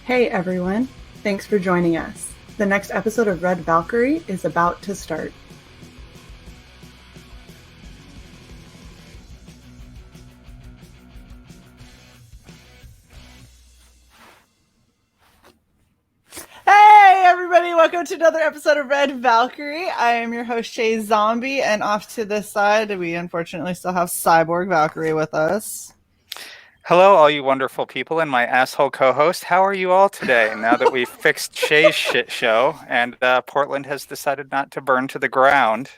Hey everyone, thanks for joining us. The next episode of Red Valkyrie is about to start. Hey everybody, welcome to another episode of Red Valkyrie. I am your host Shae Zombie, and off to this side we unfortunately still have Cyborg Valkyrie with us. Hello, all you wonderful people and my asshole co-host. How are you all today? Now that we've fixed Shae's shit show and Portland has decided not to burn to the ground.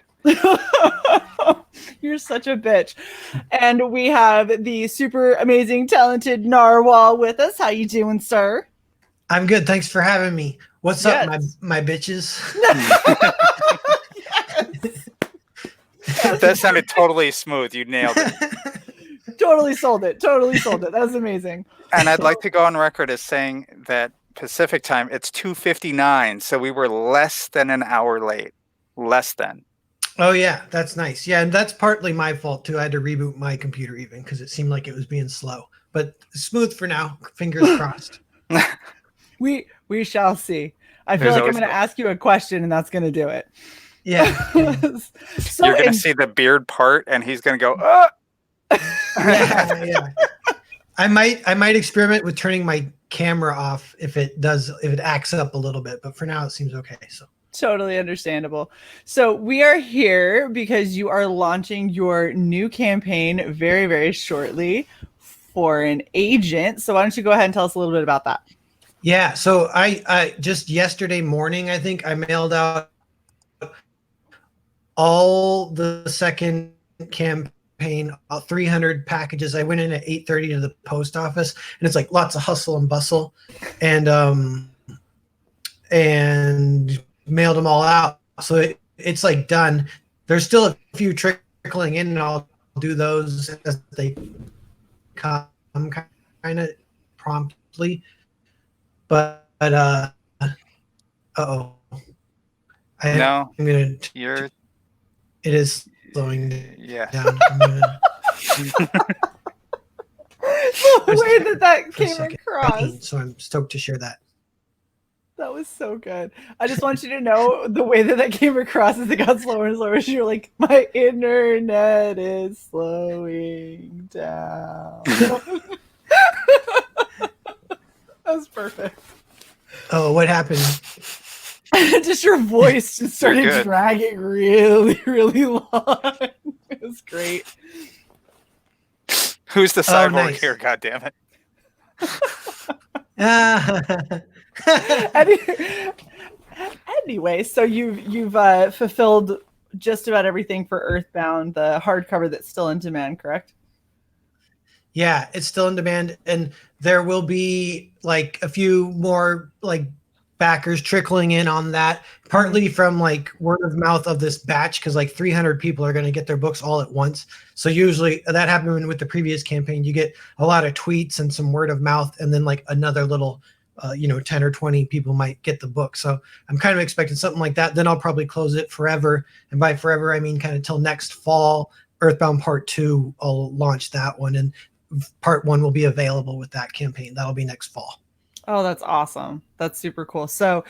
You're such a bitch. And we have the super amazing, talented Narwhal with us. How you doing, sir? I'm good. Thanks for having me. What's up, my bitches? That sounded totally smooth. You nailed it. Totally sold it. That was amazing. And I'd like to go on record as saying that Pacific time, it's 2:59, so we were less than an hour late. Less than. Oh, yeah. That's nice. Yeah, and that's partly my fault, too. I had to reboot my computer even because it seemed like it was being slow. But smooth for now. Fingers crossed. We shall see. I feel like I'm going to ask you a question, and that's going to do it. Yeah. So you're going to see the beard part, and he's going to go, oh! Yeah. I might experiment with turning my camera off if it acts up a little bit, but for now it seems okay. So totally understandable. So we are here because you are launching your new campaign very, very shortly for an agent. So why don't you go ahead and tell us a little bit about that? Yeah. So I just yesterday morning, I think I mailed out all the second campaign. 300 packages. I went in at 8:30 to the post office, and it's like lots of hustle and bustle, and mailed them all out. So it's like done. There's still a few trickling in, and I'll do those as they come, kind of promptly. But I'm gonna. You're. It is slowing down. The way that came across. So I'm stoked to share that. That was so good. I just want you to know the way that came across as it got slower and slower. You're like, my internet is slowing down. That was perfect. Oh, what happened? Just your voice just started dragging really, really long. It was great. Who's the cyborg here? God damn it. Anyway, so you've fulfilled just about everything for Earthbound, the hardcover that's still in demand, correct? Yeah, it's still in demand, and there will be like a few more like backers trickling in on that, partly from like word of mouth of this batch, because like 300 people are going to get their books all at once. So usually that happened with the previous campaign. You get a lot of tweets and some word of mouth, and then like another little 10 or 20 people might get the book. So I'm kind of expecting something like that. Then I'll probably close it forever, and by forever I mean kind of till next fall. Earthbound Part 2, I'll launch that one, and Part 1 will be available with that campaign. That'll be next fall. Oh, that's awesome. That's super cool. So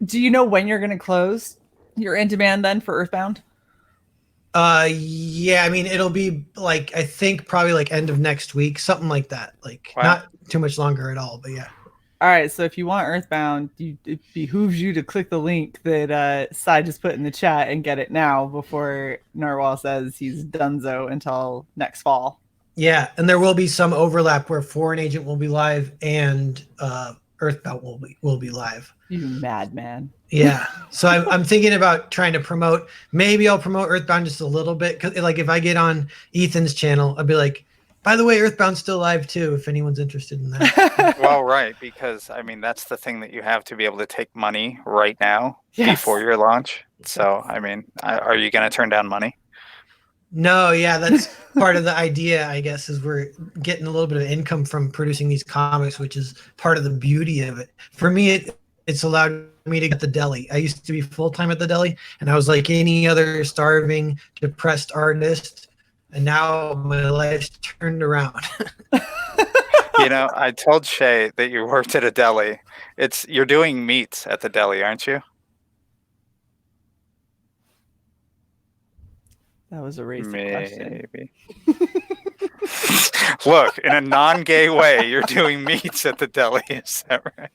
do you know when you're going to close? You're in demand then for Earthbound? Yeah, I mean, it'll be like, I think probably like end of next week, something like that. Like not too much longer at all, but yeah. All right. So if you want Earthbound, it behooves you to click the link that Sai just put in the chat and get it now before Narwhal says he's donezo until next fall. Yeah, and there will be some overlap where Foreign Agent will be live and Earthbound will be live. You madman. Yeah, so I'm thinking about trying to promote. Maybe I'll promote Earthbound just a little bit, because like if I get on Ethan's channel, I'll be like, by the way, Earthbound's still live too, if anyone's interested in that. Well, right, because I mean that's the thing that you have to be able to take money right now before your launch. So I mean, are you going to turn down money? No, yeah, that's part of the idea, I guess, is we're getting a little bit of income from producing these comics, which is part of the beauty of it. For me, it's allowed me to get the deli. I used to be full-time at the deli, and I was like any other starving, depressed artist, and now my life's turned around. You know, I told Shae that you worked at a deli. You're doing meats at the deli, aren't you? That was a racist question. Maybe. Look, in a non-gay way, you're doing meats at the deli. Is that right?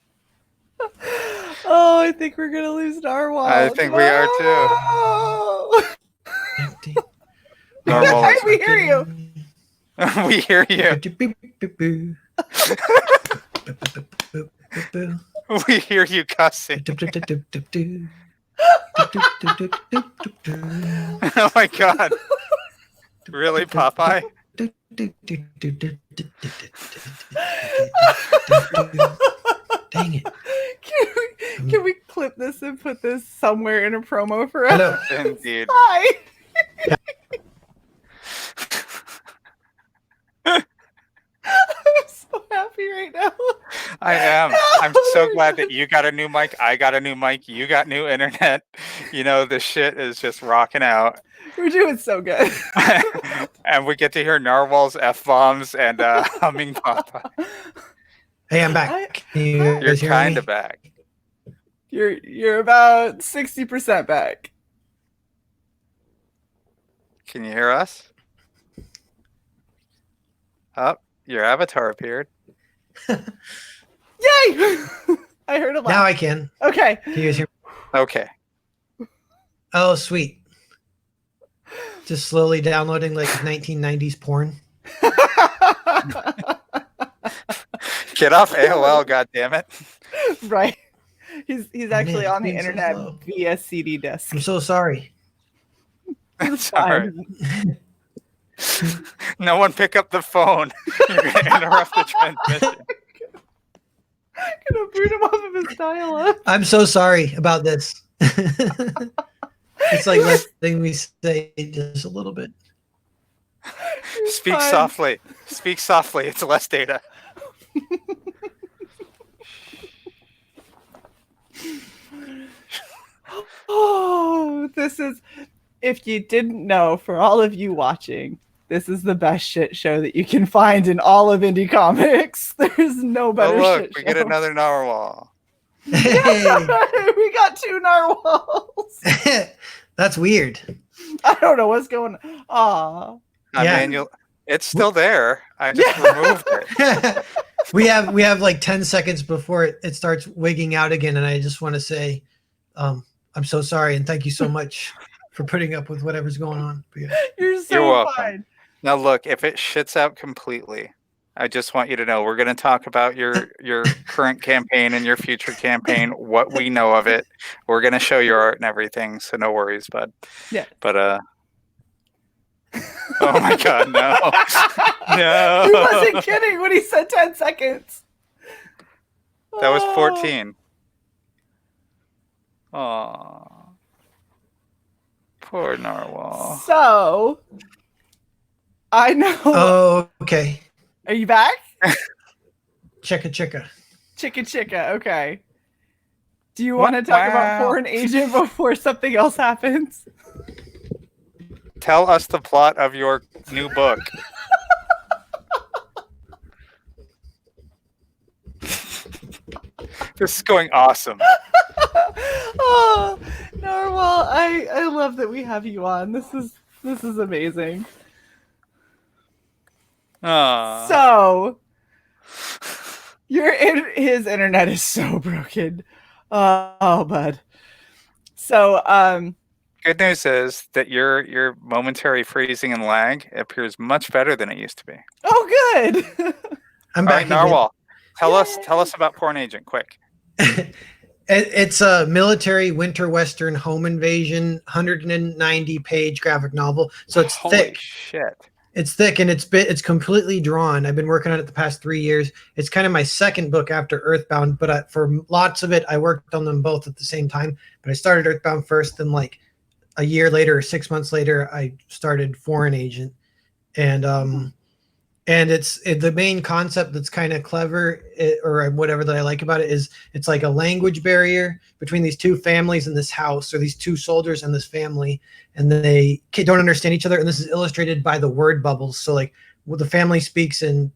Oh, I think we're gonna lose Narwhal. I think we are too. Narwhal is- We hear you. We hear you. We hear you cussing. Oh my god. Really, Popeye? Dang it. Can we clip this and put this somewhere in a promo for us? Hello. Indeed. Hi. I'm so happy right now. I am. I'm so glad that you got a new mic. I got a new mic. You got new internet. You know, the shit is just rocking out. We're doing so good. And we get to hear Narwhal's F-bombs and humming Popeye. Hey, I'm back. You're kind of back. You're about 60% back. Can you hear us? Oh, your avatar appeared. Yay! I heard a laugh. Now I can. Okay. Can you guys hear me? Okay. Oh, sweet. Just slowly downloading like 1990s porn. Get off AOL, goddammit. Right. He's actually Man, on the it's being so internet slow. via CD disc. I'm so sorry. That's all right. No one pick up the phone. You're going to interrupt the transmission. Gonna boot him off of his dial-up. I'm so sorry about this. It's like letting me say just a little bit. Speak fine. softly. Speak softly. It's less data. Oh, this is, if you didn't know, for all of you watching, this is the best shit show that you can find in all of indie comics. There's no better Oh, look, shit we show. get another Narwhal. Hey, We got 2 narwhals. that's weird. I don't know what's going on. Aw. Yeah. It's still there. I just removed it. we have like 10 seconds before it starts wigging out again, and I just want to say I'm so sorry and thank you so much for putting up with whatever's going on. But yeah. You're so You're welcome. fine. Now, look, if it shits out completely, I just want you to know we're going to talk about your current campaign and your future campaign, what we know of it. We're going to show your art and everything, so no worries, bud. Yeah. But oh my god, no. No. He wasn't kidding when he said 10 seconds. That was Oh. 14. Aw. Poor Narwhal. So, I know. Oh, okay. Are you back? Chicka. Chicka. Okay. Do you want to talk about Wow. Foreign Agent before something else happens? Tell us the plot of your new book. This is going awesome. Oh, Narwhal, I love that we have you on. This is amazing. Aw. So, his internet is so broken. Oh, bud. So, Good news is that your momentary freezing and lag appears much better than it used to be. oh, good. I'm All back. right, again. Narwhal, tell us about Porn Agent, quick. It's a military winter western home invasion, 190-page graphic novel. So it's Holy thick. shit. It's thick and it's completely drawn. I've been working on it the past 3 years. It's kind of my second book after Earthbound, but for lots of it, I worked on them both at the same time. But I started Earthbound first, then like a year later or 6 months later, I started Foreign Agent, and it's the main concept that's kind of clever or whatever that I like about it is it's like a language barrier between these two families in this house, or these two soldiers and this family, and they don't understand each other. And this is illustrated by the word bubbles. So like the family speaks in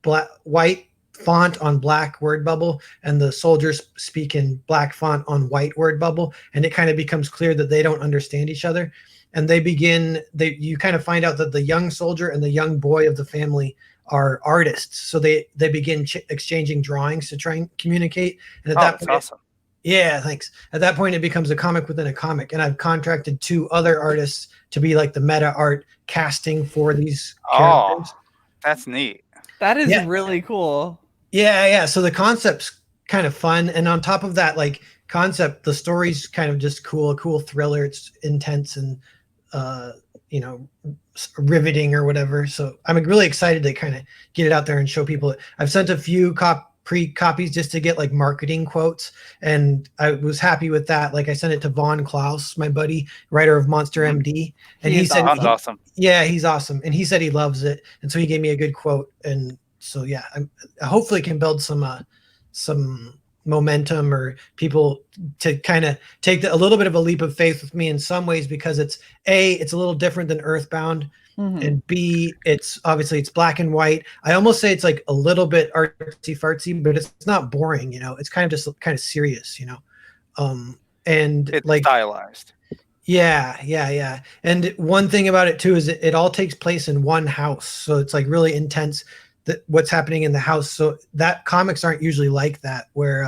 white font on black word bubble, and the soldiers speak in black font on white word bubble, and it kind of becomes clear that they don't understand each other. And you kind of find out that the young soldier and the young boy of the family are artists, so they begin exchanging drawings to try and communicate. And at that point, awesome. Yeah, thanks. At that point, it becomes a comic within a comic, and I've contracted 2 other artists to be like the meta art casting for these characters. That's neat. That is really cool. Yeah. So the concept's kind of fun, and on top of that, like concept, the story's kind of just cool, a cool thriller. It's intense and riveting or whatever. So I'm really excited to kind of get it out there and show people. I've sent a few pre-copies just to get like marketing quotes, and I was happy with that. Like I sent it to Vaughn Klaus, my buddy, writer of Monster MD, and he said awesome. Yeah, he's awesome, and he said he loves it, and so he gave me a good quote. And so yeah, I hopefully can build some momentum or people to kind of take a little bit of a leap of faith with me in some ways, because it's a little different than Earthbound. And B, it's black and white. I almost say it's like a little bit artsy fartsy, but it's not boring, it's kind of just kind of serious, and it's like stylized. Yeah. And one thing about it too is it all takes place in one house, so it's like really intense what's happening in the house. So that comics aren't usually like that, where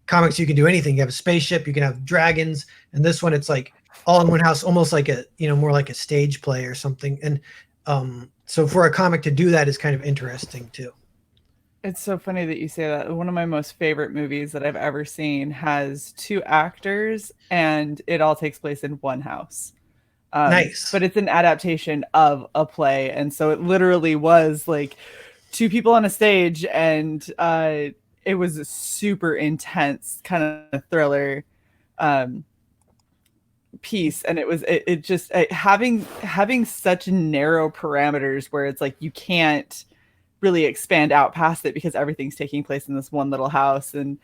comics you can do anything. You have a spaceship, you can have dragons, and this one it's like all in one house, almost like more like a stage play or something. And so for a comic to do that is kind of interesting too. It's so funny that you say that. One of my most favorite movies that I've ever seen has 2 actors, and it all takes place in one house. Nice. But it's an adaptation of a play, and so it literally was like 2 people on a stage, and it was a super intense kind of thriller piece. And it just having such narrow parameters where it's like you can't really expand out past it, because everything's taking place in this one little house, and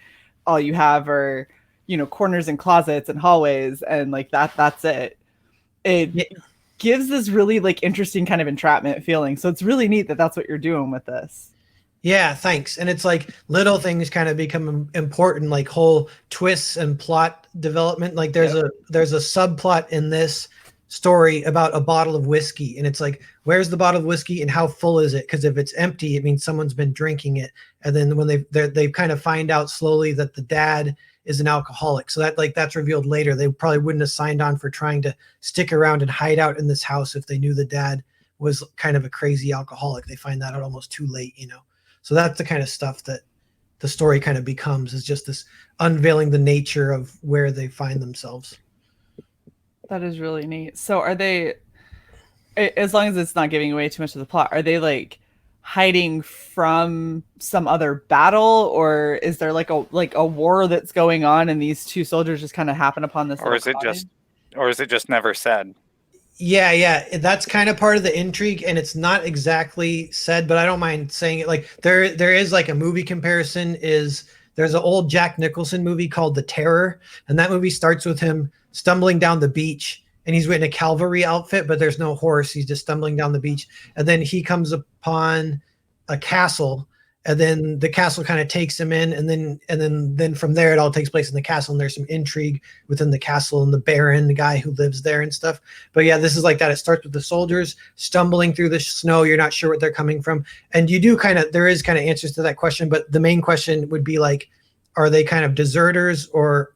all you have are corners and closets and hallways, and like that's it. It gives this really like interesting kind of entrapment feeling. So it's really neat that that's what you're doing with this. Yeah, thanks. And it's like little things kind of become important, like whole twists and plot development. Like there's a subplot in this story about a bottle of whiskey, and it's like, where's the bottle of whiskey and how full is it? Because if it's empty, it means someone's been drinking it. And then when they kind of find out slowly that the dad is an alcoholic, so that's revealed later. They probably wouldn't have signed on for trying to stick around and hide out in this house if they knew the dad was kind of a crazy alcoholic. They find that out almost too late, So that's the kind of stuff that the story kind of becomes, is just this unveiling the nature of where they find themselves. That is really neat. So are they, as long as it's not giving away too much of the plot, are they like hiding from some other battle, or is there like a war that's going on and these 2 soldiers just kind of happen upon this? Or is it just never said? Yeah, that's kind of part of the intrigue, and it's not exactly said, but I don't mind saying it. Like there is like a movie comparison. There's an old Jack Nicholson movie called The Terror, and that movie starts with him stumbling down the beach, and he's in a cavalry outfit, but there's no horse. He's just stumbling down the beach, and then he comes upon a castle, and then the castle kind of takes him in, and then from there it all takes place in the castle, and there's some intrigue within the castle and the baron, the guy who lives there and stuff. But yeah, this is like that. It starts with the soldiers stumbling through the snow. You're not sure what they're coming from, and there is kind of answers to that question, but the main question would be like, are they kind of deserters or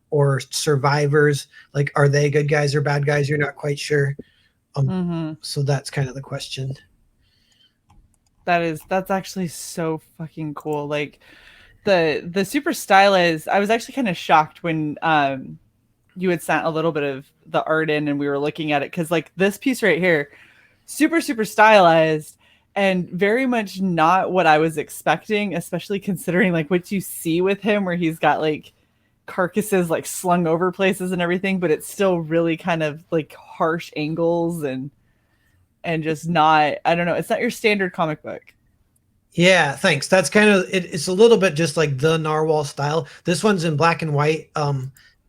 survivors? Like, are they good guys or bad guys? You're not quite sure. So that's kind of the question. That's actually so fucking cool. Like the super stylized, I was actually kind of shocked when you had sent a little bit of the art in and we were looking at it, because like this piece right here, super stylized and very much not what I was expecting, especially considering like what you see with him, where he's got like carcasses like slung over places and everything, but it's still really kind of like harsh angles and just not, I don't know, it's not your standard comic book. Yeah, thanks. That's kind of it. It's a little bit just like the Narwhal style. This one's in black and white,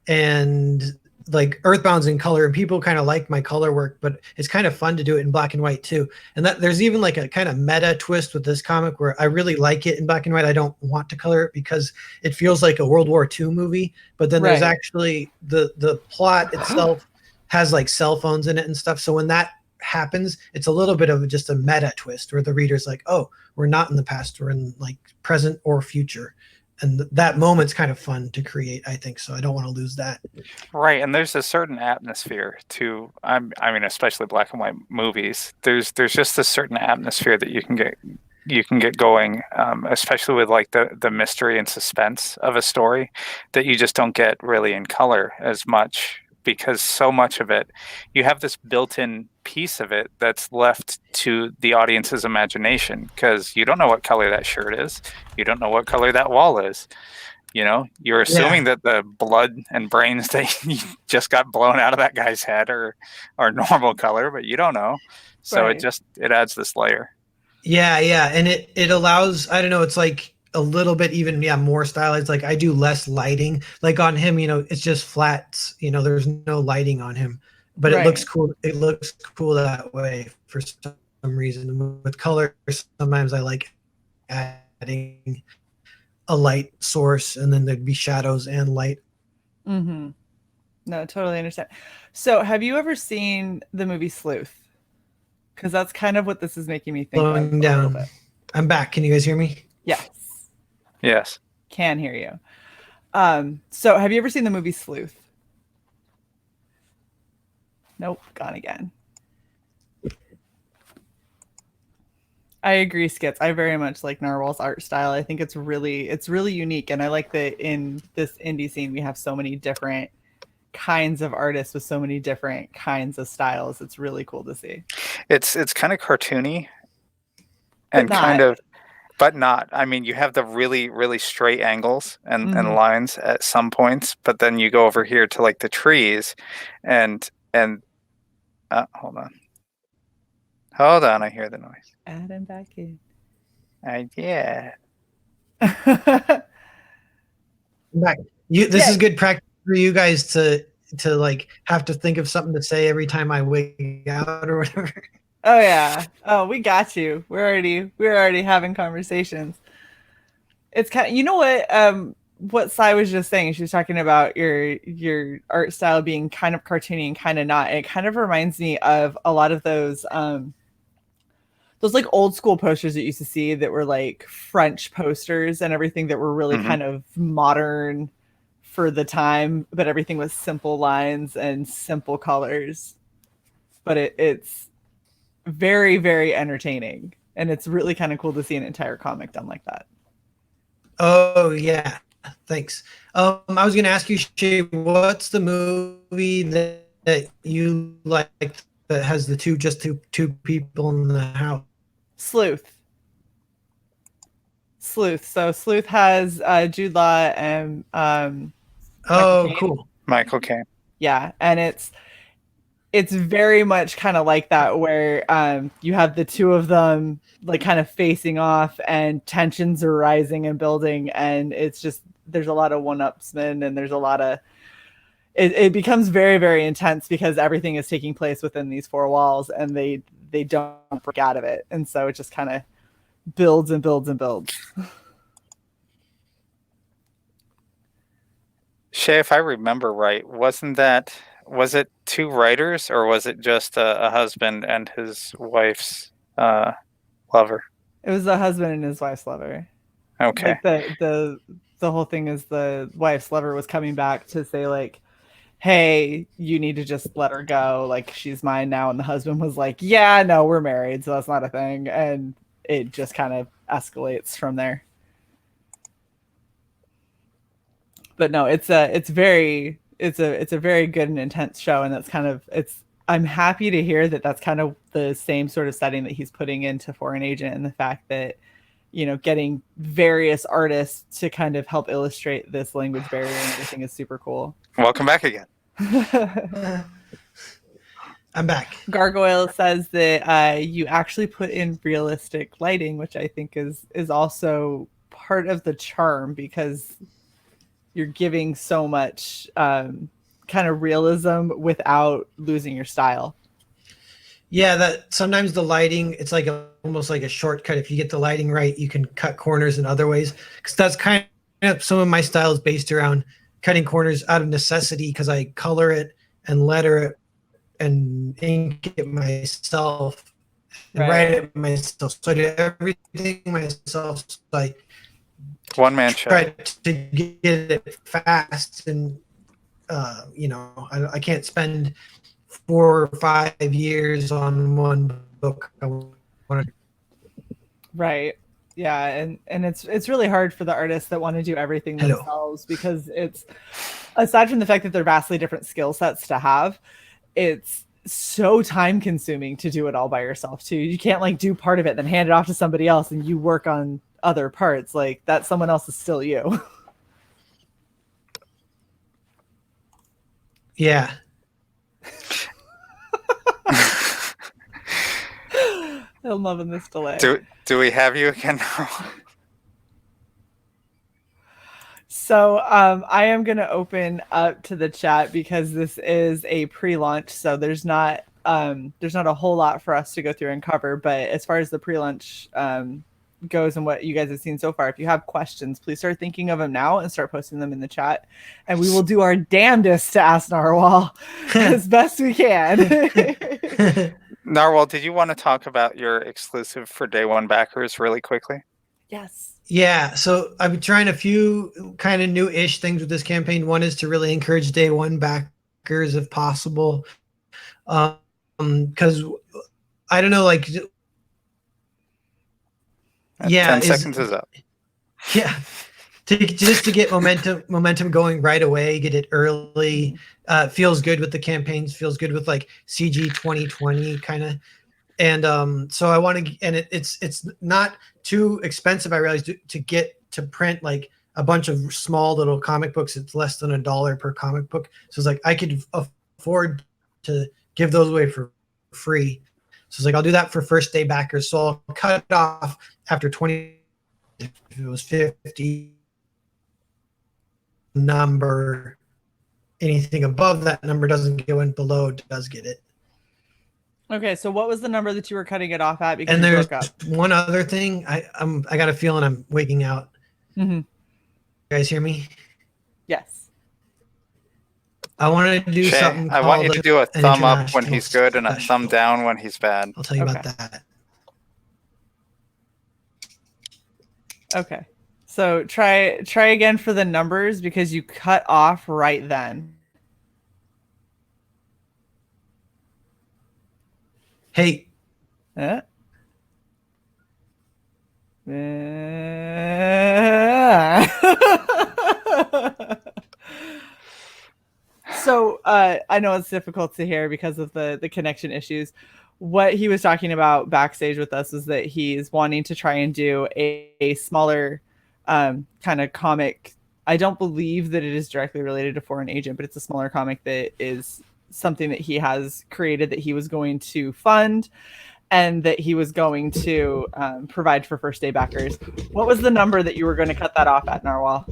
and like Earthbound's in color, and people kind of like my color work, but it's kind of fun to do it in black and white too. And that there's even like a kind of meta twist with this comic where I really like it in black and white. I don't want to color it because it feels like a World War II movie. But then there's Right. actually the plot itself has like cell phones in it and stuff. So when that happens, it's a little bit of just a meta twist where the reader's like, oh, we're not in the past, we're in like present or future. And that moment's kind of fun to create, I think. So I don't want to lose that. Right, and there's a certain atmosphere to I mean, especially black and white movies. There's just a certain atmosphere that you can get going, especially with like the mystery and suspense of a story that you just don't get really in color as much, because so much of it, you have this built-in piece of it that's left to the audience's imagination, because you don't know what color that shirt is, you don't know what color that wall is. You know, you're assuming that the blood and brains that just got blown out of that guy's head are normal color, but you don't know. So Right. it adds this layer. Yeah, and it allows, I don't know, it's like a little bit even more stylized. Like I do less lighting. Like on him, it's just flats. There's no lighting on him, but it looks Right. cool. It looks cool that way for some reason. With color, sometimes I like adding a light source, and then there'd be shadows and light. Mm-hmm. No, totally understand. So, have you ever seen the movie Sleuth? Because that's kind of what this is making me think of Blowing a little down. bit. I'm back. Can you guys hear me? Yes, Yes. can hear you. So have you ever seen the movie Sleuth? Nope, gone again. I agree, Skits. I very much like Narwhal's art style. I think it's really unique, and I like that in this indie scene we have so many different kinds of artists with so many different kinds of styles. It's really cool to see. It's kind of cartoony But and kind not. of, but not. I mean, you have the really, really straight angles and Mhm. lines at some points, but then you go over here to like the trees and hold on. Hold on, I hear the noise. Add him back in. Yeah. I'm back. This Yeah. is good practice for you guys to like have to think of something to say every time I wig out or whatever. Oh yeah. Oh, we got you. We're already having conversations. It's kind of, what Sai was just saying. She was talking about your art style being kind of cartoony and kind of not. And it kind of reminds me of a lot of those like old school posters that you used to see that were like French posters and everything that were really kind of modern for the time, but everything was simple lines and simple colors. But it's very, very entertaining. And it's really kind of cool to see an entire comic done like that. Oh yeah, thanks. I was gonna ask you, Shae, what's the movie that you like that has the two people in the house? Sleuth. So Sleuth has Jude Law and Oh, cool. Michael Caine. Yeah, and it's very much kind of like that where you have the two of them like kind of facing off and tensions are rising and building, and it's just there's a lot of one-upsmen and there's a lot of it becomes very, very intense because everything is taking place within these four walls and they don't break out of it, and so it just kind of builds and builds and builds. Shae, if I remember right, was it two writers, or was it just a husband and his wife's lover? It was the husband and his wife's lover. Okay. Like the whole thing is the wife's lover was coming back to say like, hey, you need to just let her go, like she's mine now, and the husband was like, yeah, no, we're married, so that's not a thing, and it just kind of escalates from there. But no, it's a very good and intense show, and that's kind of I'm happy to hear that that's kind of the same sort of setting that he's putting into Foreign Agent, and the fact that getting various artists to kind of help illustrate this language barrier and everything is super cool. Welcome back again. I'm back. Gargoyle says that you actually put in realistic lighting, which I think is also part of the charm, because you're giving so much kind kind of realism without losing your style. Yeah, that sometimes the lighting, it's like almost like a shortcut. If you get the lighting right, you can cut corners in other ways. Because that's kind of some of my style is based around cutting corners out of necessity because I color it and letter it and ink it myself and write it myself. So I do everything myself. So I One man show. try to get it fast and I can't spend 4 or 5 years on one book. Right. Yeah, and it's really hard for the artists that want to do everything themselves because it's, aside from the fact that they're vastly different skill sets to have, it's so time consuming to do it all by yourself too. You can't like do part of it then hand it off to somebody else and you work on other parts. Like that someone else is still you. Yeah. I'm loving this delay. Do we have you again now? So I am going to open up to the chat because this is a pre-launch, so there's not a whole lot for us to go through and cover. But as far as the pre-launch goes and what you guys have seen so far, if you have questions, please start thinking of them now and start posting them in the chat, and we will do our damnedest to ask Narwhal as best we can. Narwhal, did you want to talk about your exclusive for day one backers really quickly? Yes. Yeah, so I've been trying a few kind of new-ish things with this campaign. One is to really encourage day one backers if possible, because I don't know, like, 10 seconds is up. Yeah, just to get momentum going right away, get it early. Feels good with the campaigns. Feels good with like CG 2020 kind of. And so I want to, and it's not too expensive. I realized to get to print like a bunch of small little comic books. It's less than $1 per comic book. So it's like I could afford to give those away for free. So it's like I'll do that for first day backers. So I'll cut it off after 20. If it was 50 number, anything above that number doesn't go in, below does get it. Okay, so what was the number that you were cutting it off at? Because and there's broke up. One other thing. I got a feeling I'm waking out. Mm-hmm. You guys hear me? Yes. I wanted to do Shae, something. I want you to do a thumb up when he's good and a thumb down when he's bad. I'll tell you about that. Okay. So try again for the numbers because you cut off right then. Hey. So I know it's difficult to hear because of the connection issues. What he was talking about backstage with us is that he's wanting to try and do a smaller kind of comic. I don't believe that it is directly related to Foreign Agent, but it's a smaller comic that is something that he has created that he was going to fund and that he was going to provide for first day backers. What was the number that you were going to cut that off at, Narwhal?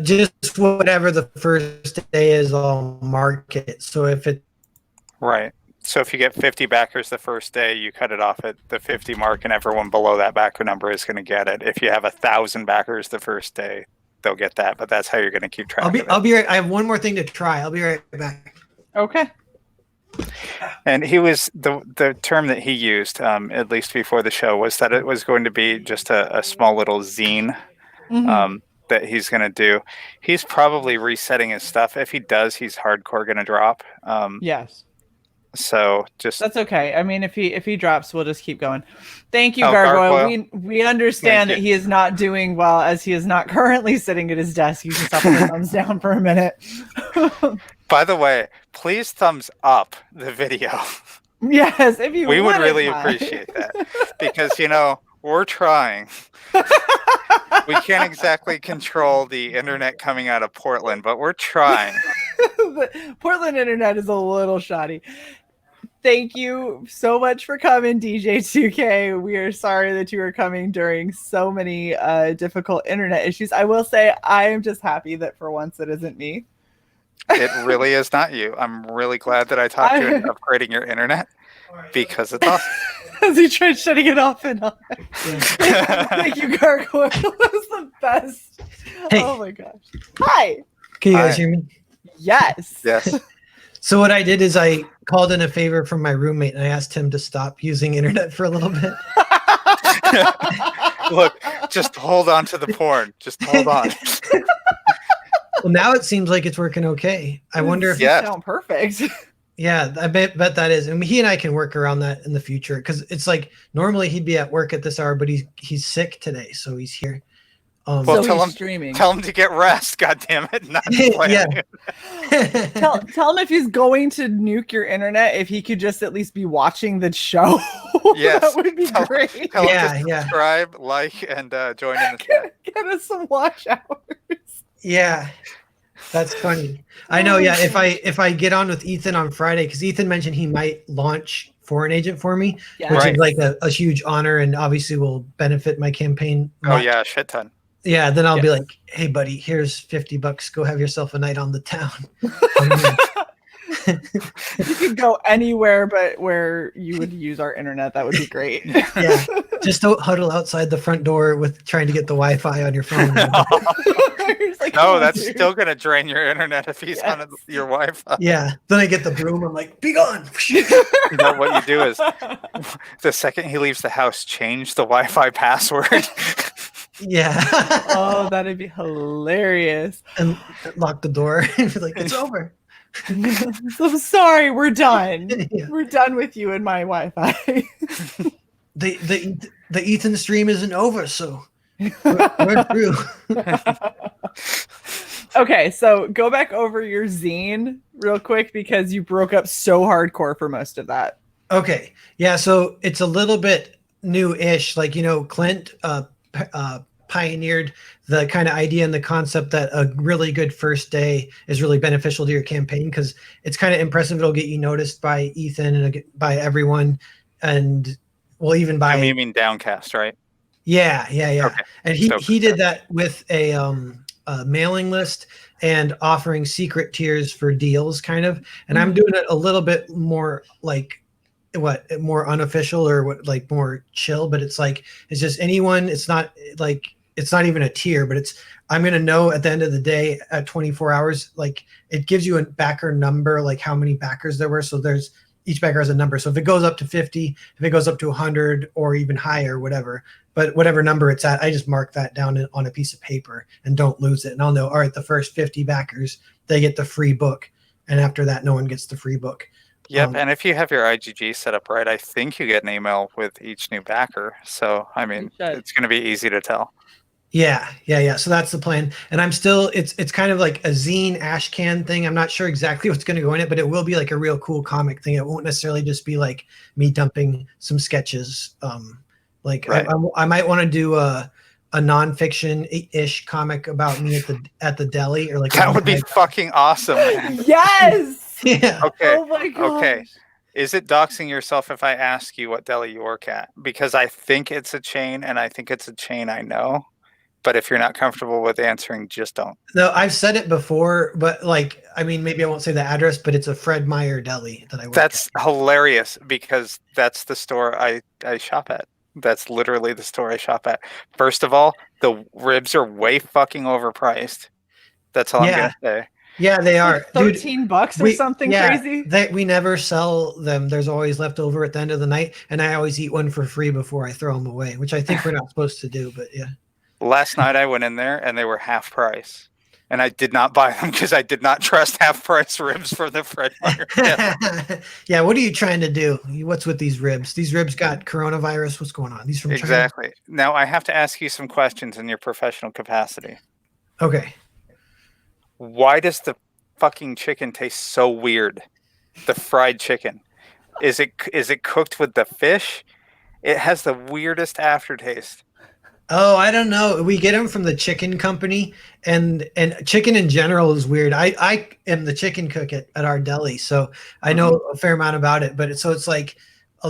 Just whatever the first day is, I'll mark it. So if it right. So if you get 50 backers the first day, you cut it off at the 50 mark, and everyone below that backer number is going to get it. If you have 1,000 backers the first day, they'll get that. But that's how you're going to keep track of it. I'll be right. I have one more thing to try. I'll be right back. Okay. And he was the term that he used, at least before the show, was that it was going to be just a small little zine. Mm-hmm. That he's going to do. He's probably resetting his stuff. If he does, he's hardcore going to drop. Yes. So that's okay. I mean, if he drops, we'll just keep going. Thank you, Gargoyle. We understand that he is not doing well as he is not currently sitting at his desk. You can stop with the thumbs down for a minute. By the way, please thumbs up the video. Yes, if you we would really appreciate that because we're trying. We can't exactly control the internet coming out of Portland, but we're trying. The Portland internet is a little shoddy. Thank you so much for coming, DJ2K. We are sorry that you are coming during so many difficult internet issues. I will say I am just happy that for once it isn't me. It really is not you. I'm really glad that I talked you into upgrading your internet because it's awesome. As he tried shutting it off and on. Thank you, Gargoyle. That was the best. Hey. Oh my gosh. Hi. Can you guys Hi. hear me? Yes. Yes. So what I did is I called in a favor from my roommate and I asked him to stop using internet for a little bit. Look, just hold on to the porn. Just hold on. Well, now it seems like it's working okay. I wonder if Yeah. Sound perfect. Yeah, I bet that is, and he and I can work around that in the future because it's like normally he'd be at work at this hour, but he's sick today, so he's here. Well, So tell he's him- streaming. Tell him to get rest. God damn it! Not playing. Yeah. Tell him if he's going to nuke your internet, if he could just at least be watching the show. Yes. That would be Tell- great. Tell him Yeah, to yeah. subscribe, like, and join in the chat. Get us some watch hours. Yeah, that's funny. I know. Yeah, if I get on with Ethan on Friday, because Ethan mentioned he might launch Foreign Agent for me, Yeah. which Right. is like a huge honor and obviously will benefit my campaign. Oh yeah, a shit ton. Yeah, then I'll be Yes. like, hey buddy, here's $50. Go have yourself a night on the town. You could go anywhere but where you would use our internet. That would be great. Yeah, just don't huddle outside the front door with trying to get the Wi-Fi on your phone. You're just like, No, "Oh, that's dude." still gonna drain your internet if he's on Yes. your Wi-Fi. Yeah, then I get the broom. I'm like, be gone. No, what you do is the second he leaves the house, change the Wi-Fi password. Yeah. Oh, that'd be hilarious. And lock the door and be like, it's over. So sorry, we're done. Yeah. We're done with you and my Wi-Fi. The Ethan stream isn't over, so we're through. Okay, so go back over your zine real quick because you broke up so hardcore for most of that. Okay. Yeah, so it's a little bit new-ish. Like, Clint pioneered the kind of idea and the concept that a really good first day is really beneficial to your campaign because it's kind of impressive. It'll get you noticed by Ethan and by everyone, and well, even by You mean Downcast, right? yeah. Okay. And So- he did that with a mailing list and offering secret tiers for deals, kind of. And I'm doing it a little bit more like more unofficial or like more chill, but it's like it's just anyone. It's not even a tier, but I'm going to know at the end of the day at 24 hours, like it gives you a backer number, like how many backers there were. So each backer has a number. So if it goes up to 50, if it goes up to 100 or even higher, whatever, but whatever number it's at, I just mark that down on a piece of paper and don't lose it. And I'll know, all right, the first 50 backers, they get the free book. And after that, no one gets the free book. Yep, and if you have your IGG set up right, I think you get an email with each new backer. So, I mean, should. it's going to be easy to tell. Yeah. So that's the plan. And I'm still, it's kind of like a zine ash can thing. I'm not sure exactly what's going to go in it, but it will be like a real cool comic thing. It won't necessarily just be like me dumping some sketches. Right. I might want to do a nonfiction-ish comic about me at the deli or like That would be fucking awesome, man. Yes. yeah. Okay. Oh my god. Okay. Is it doxing yourself if I ask you what deli you work at? Because I think it's a chain, and I think it's a chain I know. But if you're not comfortable with answering, just don't. No, I've said it before, but like, I mean, maybe I won't say the address, but it's a Fred Meyer deli that I work That's hilarious because that's the store I shop at. That's literally the store I shop at. First of all, the ribs are way fucking overpriced. That's all I'm going to say. Yeah, they are. Like $13 or something crazy. We never sell them. There's always leftover at the end of the night, and I always eat one for free before I throw them away, which I think we're not supposed to do, but yeah. Last night I went in there and they were half price. And I did not buy them because I did not trust half price ribs for the Fred Meyer. Yeah, what are you trying to do? What's with these ribs? These ribs got coronavirus. What's going on? These from China? Exactly. Now I have to ask you some questions in your professional capacity. Okay. Why does the fucking chicken taste so weird? The fried chicken. Is it cooked with the fish? It has the weirdest aftertaste. Oh, I don't know. We get them from the chicken company, and chicken in general is weird. I am the chicken cook at our deli, so I know a fair amount about it. But it's like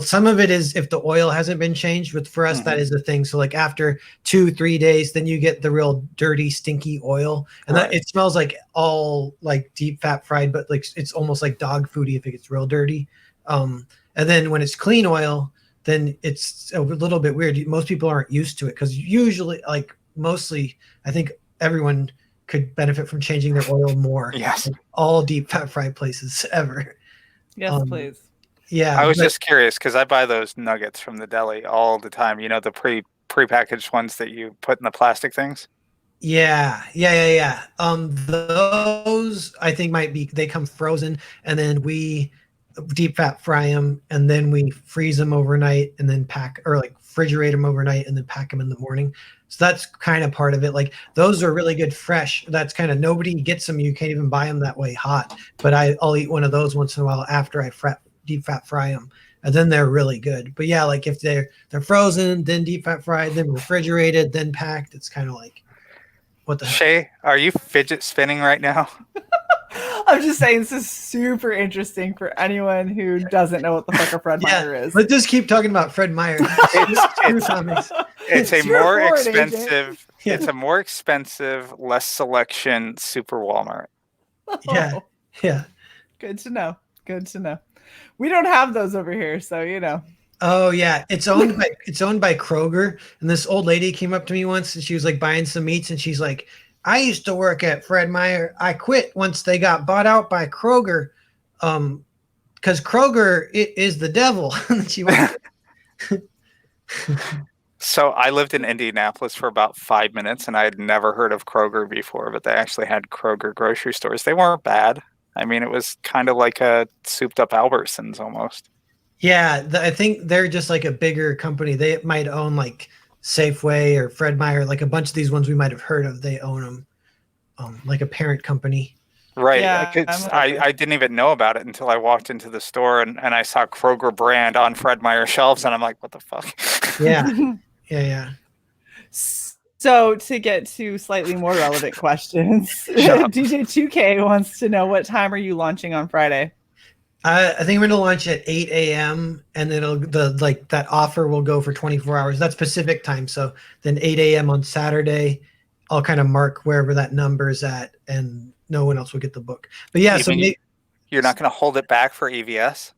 some of it is if the oil hasn't been changed. But for us, that is the thing. So like after 2-3 days, then you get the real dirty, stinky oil, and Right. it smells like all like deep fat fried, but like it's almost like dog foody if it gets real dirty. And then when it's clean oil, then it's a little bit weird. Most people aren't used to it because usually, like mostly, I think everyone could benefit from changing their oil more. Yes. Like all deep fat fried places ever. Yes, please. Yeah. I was just curious because I buy those nuggets from the deli all the time. You know, the prepackaged ones that you put in the plastic things. Yeah. Those I think they come frozen, and then we deep fat fry them, and then we freeze them overnight, and then like refrigerate them overnight, and then pack them in the morning. So that's kind of part of it. Like those are really good fresh. That's kind of nobody gets them. You can't even buy them that way hot. But I'll eat one of those once in a while after I deep fat fry them, and then they're really good. But yeah, like if they're frozen, then deep fat fried, then refrigerated, then packed, it's kind of like what the heck? Shae, are you fidget spinning right now? I'm just saying this is super interesting for anyone who doesn't know what the fuck a Fred Meyer is. Let's just keep talking about Fred Meyer. It's a True more forward, expensive. Yeah. It's a more expensive, less selection super Walmart. Yeah. Yeah. Good to know. Good to know. We don't have those over here, so you know. Oh yeah, it's owned by Kroger. And this old lady came up to me once, and she was like buying some meats, and she's like, "I used to work at Fred Meyer. I quit once they got bought out by Kroger, because Kroger is the devil." And she went. So I lived in Indianapolis for about 5 minutes, and I had never heard of Kroger before, but they actually had Kroger grocery stores. They weren't bad. I mean, it was kind of like a souped-up Albertsons almost. Yeah, I think they're just like a bigger company. They might own like Safeway or Fred Meyer, like a bunch of these ones we might have heard of. They own them, like a parent company. Right. Yeah, I didn't even know about it until I walked into the store and I saw Kroger brand on Fred Meyer shelves, and I'm like, what the fuck? Yeah. Yeah. So to get to slightly more relevant questions, DJ2K wants to know, what time are you launching on Friday? I think we're gonna launch at 8 a.m. and then that offer will go for 24 hours. That's Pacific time. So then 8 a.m. on Saturday, I'll kind of mark wherever that number is at, and no one else will get the book. But yeah, You're not going to hold it back for EVS?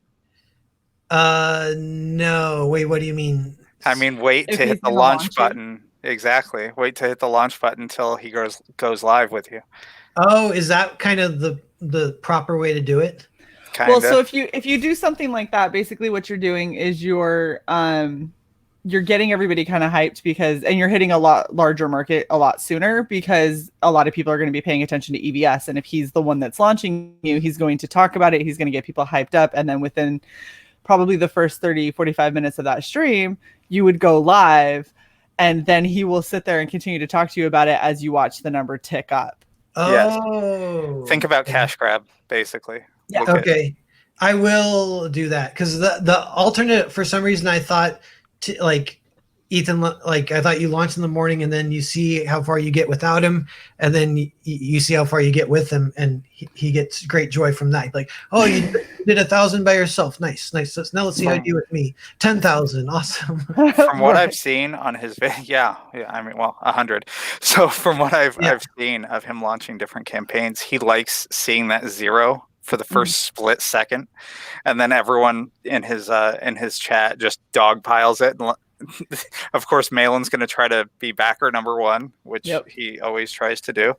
No. Wait, what do you mean? I mean, wait to hit the launch button. Exactly. Wait to hit the launch button until he goes live with you. Oh, is that kind of the proper way to do it? Kinda. Well, so if you do something like that, basically what you're doing is you're getting everybody kind of hyped and you're hitting a lot larger market a lot sooner, because a lot of people are going to be paying attention to EVS. And if he's the one that's launching you, he's going to talk about it. He's going to get people hyped up. And then within probably the first 30-45 minutes of that stream, you would go live, and then he will sit there and continue to talk to you about it as you watch the number tick up. Oh, yes. Think about cash grab, basically. Yeah. Okay. I will do that, because the alternate, for some reason, I thought Ethan, like I thought you launch in the morning and then you see how far you get without him, and then you see how far you get with him, and he gets great joy from that. Like, oh, you did 1,000 by yourself. Nice. Now let's see how you do with me. 10,000. Awesome. From what I've seen on his video, yeah. I mean, 100. So from what I've seen of him launching different campaigns, he likes seeing that zero for the first split second, and then everyone in his chat just dogpiles it. And of course, Malin's going to try to be backer number one, which he always tries to do.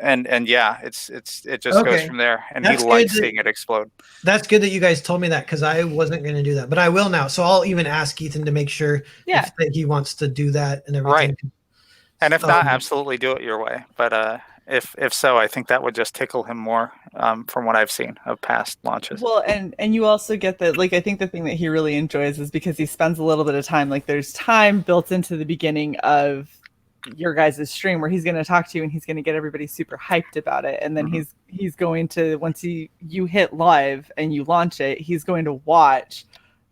And yeah, it just goes from there, and he likes seeing it explode. That's good that you guys told me that, because I wasn't going to do that, but I will now. So I'll even ask Ethan to make sure if he wants to do that and everything. Right. And if not, absolutely do it your way. But if so, I think that would just tickle him more, from what I've seen of past launches. Well, and you also get that, like, I think the thing that he really enjoys is because he spends a little bit of time, like there's time built into the beginning of your guys' stream where he's going to talk to you and he's going to get everybody super hyped about it. And then he's going to, once you hit live and you launch it, he's going to watch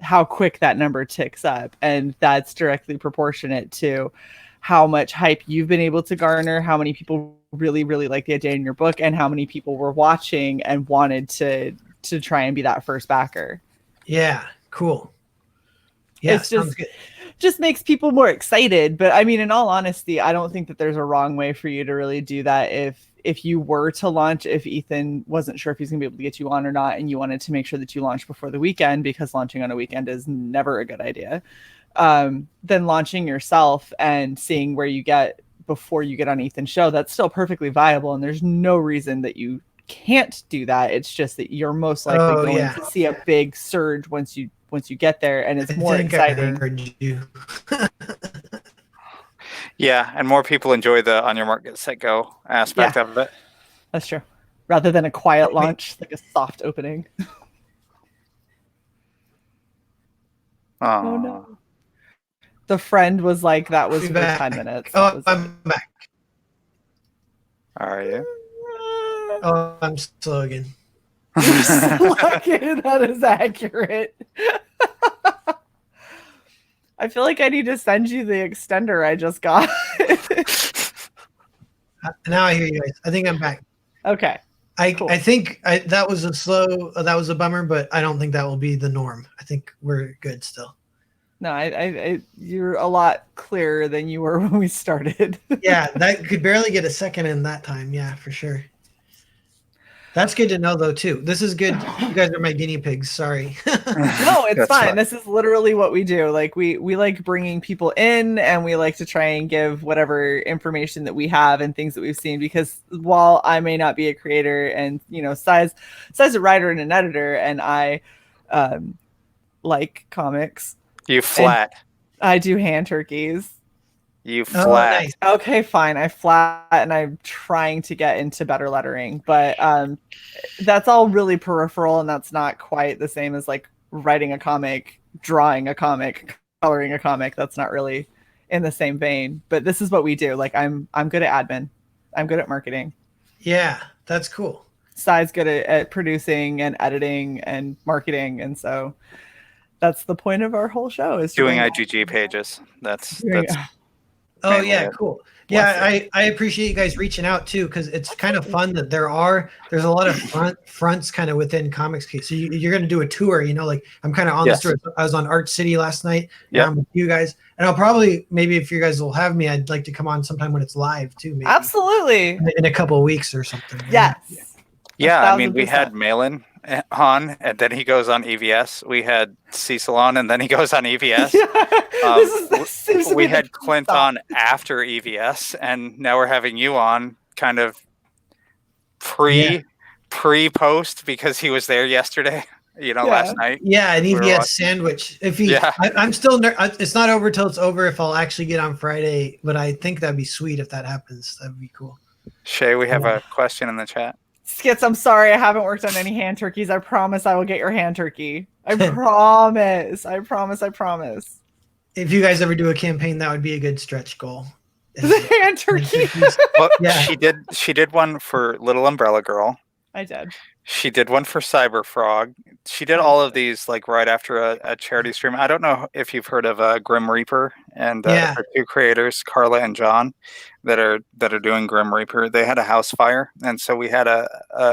how quick that number ticks up, and that's directly proportionate to how much hype you've been able to garner, how many people really like the idea in your book, and how many people were watching and wanted to try and be that first backer. Yeah, cool. Yeah, it's just makes people more excited. But I mean, in all honesty, I don't think that there's a wrong way for you to really do that. If you were to launch, if Ethan wasn't sure if he's gonna be able to get you on or not, and you wanted to make sure that you launched before the weekend, because launching on a weekend is never a good idea, then launching yourself and seeing where you get before you get on Ethan's show, that's still perfectly viable. And there's no reason that you can't do that. It's just that you're most likely going to see a big surge once you get there, and it's more exciting. I heard you. Yeah, and more people enjoy the on your mark, get set, go aspect of it. That's true. Rather than a quiet launch, like a soft opening. Oh no. The friend was like, that was for 10 minutes. Oh, I'm back. Are you? Oh, I'm slow again. Okay, that is accurate. I feel like I need to send you the extender I just got. Now I hear you guys. I think I'm back. Okay. Cool. I think that was a bummer, but I don't think that will be the norm. I think we're good still. No, you're a lot clearer than you were when we started. Yeah, that could barely get a second in that time. Yeah, for sure. That's good to know, though, too. This is good. You guys are my guinea pigs. Sorry. No, it's fine. This is literally what we do. Like we like bringing people in, and we like to try and give whatever information that we have and things that we've seen. Because while I may not be a creator, and Si's a writer and an editor, and I like comics. You flat. I do hand turkeys. You flat. Oh, nice. Okay, fine. I flat, and I'm trying to get into better lettering, but that's all really peripheral, and that's not quite the same as like writing a comic, drawing a comic, coloring a comic. That's not really in the same vein. But this is what we do. Like I'm good at admin. I'm good at marketing. Yeah, that's cool. Sai's good at producing and editing and marketing, and so that's the point of our whole show is doing IGG pages. That's Oh yeah, cool. Yeah, I appreciate you guys reaching out too, because it's kind of fun that there's a lot of fronts kind of within Comics Case. So you're going to do a tour, like I'm kind of on this tour. I was on Art City last night. Yeah, with you guys, and I'll probably maybe if you guys will have me, I'd like to come on sometime when it's live too. Maybe. Absolutely. In a couple of weeks or something. Yes. Yeah, I mean we had Malin on, and then he goes on EVS. We had Cecil on, and then he goes on EVS. We had Clint on after EVS, and now we're having you on kind of pre-post because he was there yesterday, last night. Yeah, an EVS sandwich. If he, I'm still, it's not over till it's over if I'll actually get on Friday, but I think that'd be sweet if that happens. That'd be cool. Shae, we have a question in the chat. Skits, I'm sorry, I haven't worked on any hand turkeys. I promise I will get your hand turkey. I promise. I promise. If you guys ever do a campaign, that would be a good stretch goal. The hand turkey. Well, she did one for Little Umbrella Girl. I did. She did one for Cyber Frog. She did all of these like right after a charity stream. I don't know if you've heard of Grim Reaper and her two creators, Carla and John, that are doing Grim Reaper. They had a house fire, and so we had a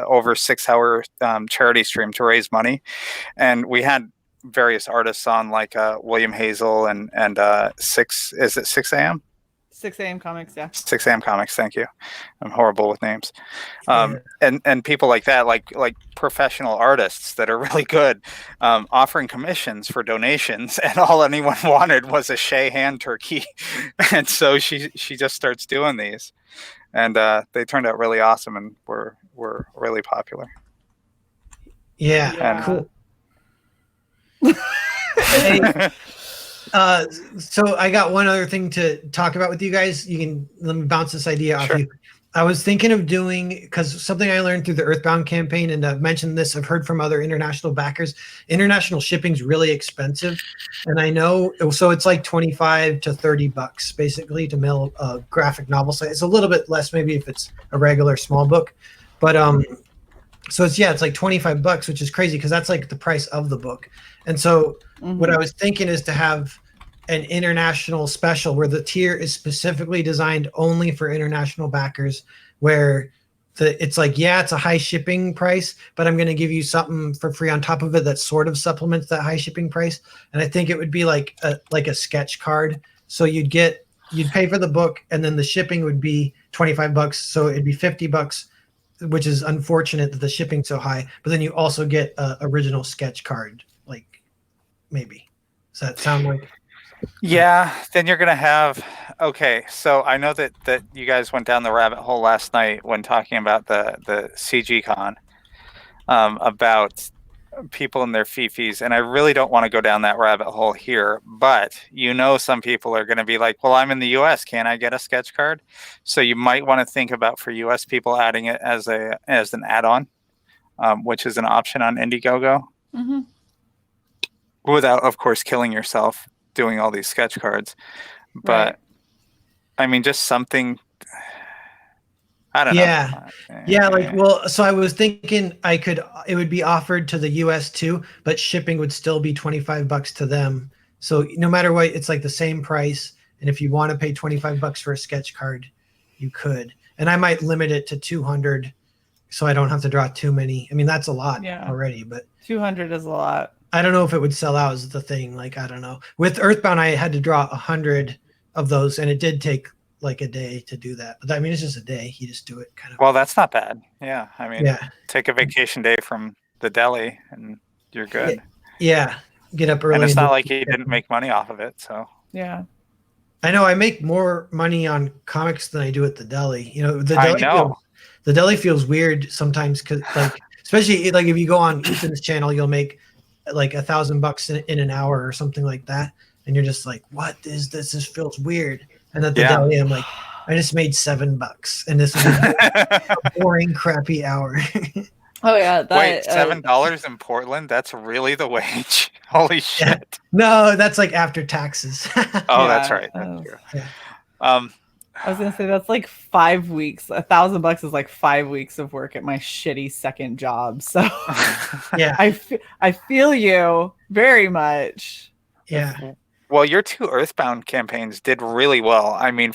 over 6-hour charity stream to raise money, and we had various artists on like William Hazel and 6 a.m. 6 a.m. Comics, yeah. 6 a.m. Comics, thank you. I'm horrible with names. And people like that, like professional artists that are really good, offering commissions for donations, and all anyone wanted was a Shae hand turkey. And so she just starts doing these. And they turned out really awesome and were really popular. Yeah. Cool. So I got one other thing to talk about with you guys. Let me bounce this idea off you. I was thinking of doing, because something I learned through the Earthbound campaign, and I've mentioned this, I've heard from other international backers, international shipping's really expensive. And I know, so it's like $25 to $30 basically to mail a graphic novel site. It's a little bit less maybe if it's a regular small book. But So it's like $25, which is crazy because that's like the price of the book. And so what I was thinking is to have an international special where the tier is specifically designed only for international backers, where it's like, yeah, it's a high shipping price, but I'm going to give you something for free on top of it that sort of supplements that high shipping price. And I think it would be like a sketch card. So you'd pay for the book, and then the shipping would be $25. So it'd be $50, which is unfortunate that the shipping's so high. But then you also get a original sketch card, like maybe. Does that sound like? Yeah, then you're gonna have. Okay, so I know that you guys went down the rabbit hole last night when talking about the CG Con, about people and their fifis, and I really don't want to go down that rabbit hole here. But some people are going to be like, "Well, I'm in the U.S. Can I get a sketch card?" So you might want to think about for U.S. people adding it as an add-on, which is an option on Indiegogo, without, of course, killing yourself doing all these sketch cards. But Right. I mean, just something. I don't know. Yeah, like, well, so I was thinking it would be offered to the US too, but shipping would still be $25 to them. So no matter what, it's like the same price. And if you want to pay $25 for a sketch card, you could. And I might limit it to 200 so I don't have to draw too many. I mean, that's a lot already, but 200 is a lot. I don't know if it would sell out is the thing. Like, I don't know. With Earthbound, I had to draw 100 of those, and it did take like a day to do that. But I mean, it's just a day. You just do it kind of. Well, that's not bad. Yeah. I mean, take a vacation day from the deli and you're good. Yeah. Get up early. And it's not like you didn't make money off of it. So, yeah. I know I make more money on comics than I do at the deli. The deli feels weird sometimes because, like, especially like if you go on Ethan's channel, you'll make like $1,000 in an hour or something like that. And you're just like, what is this? This feels weird. And at the deli, I'm like, I just made $7, and this is a boring, crappy hour. Oh yeah, wait, $7 in Portland? That's really the wage? Holy shit! Yeah. No, that's like after taxes. Oh, that's right. That's true. Yeah. I was gonna say that's like 5 weeks. $1,000 is like 5 weeks of work at my shitty second job. So yeah, I feel you very much. Yeah. Well, your 2 Earthbound campaigns did really well. I mean,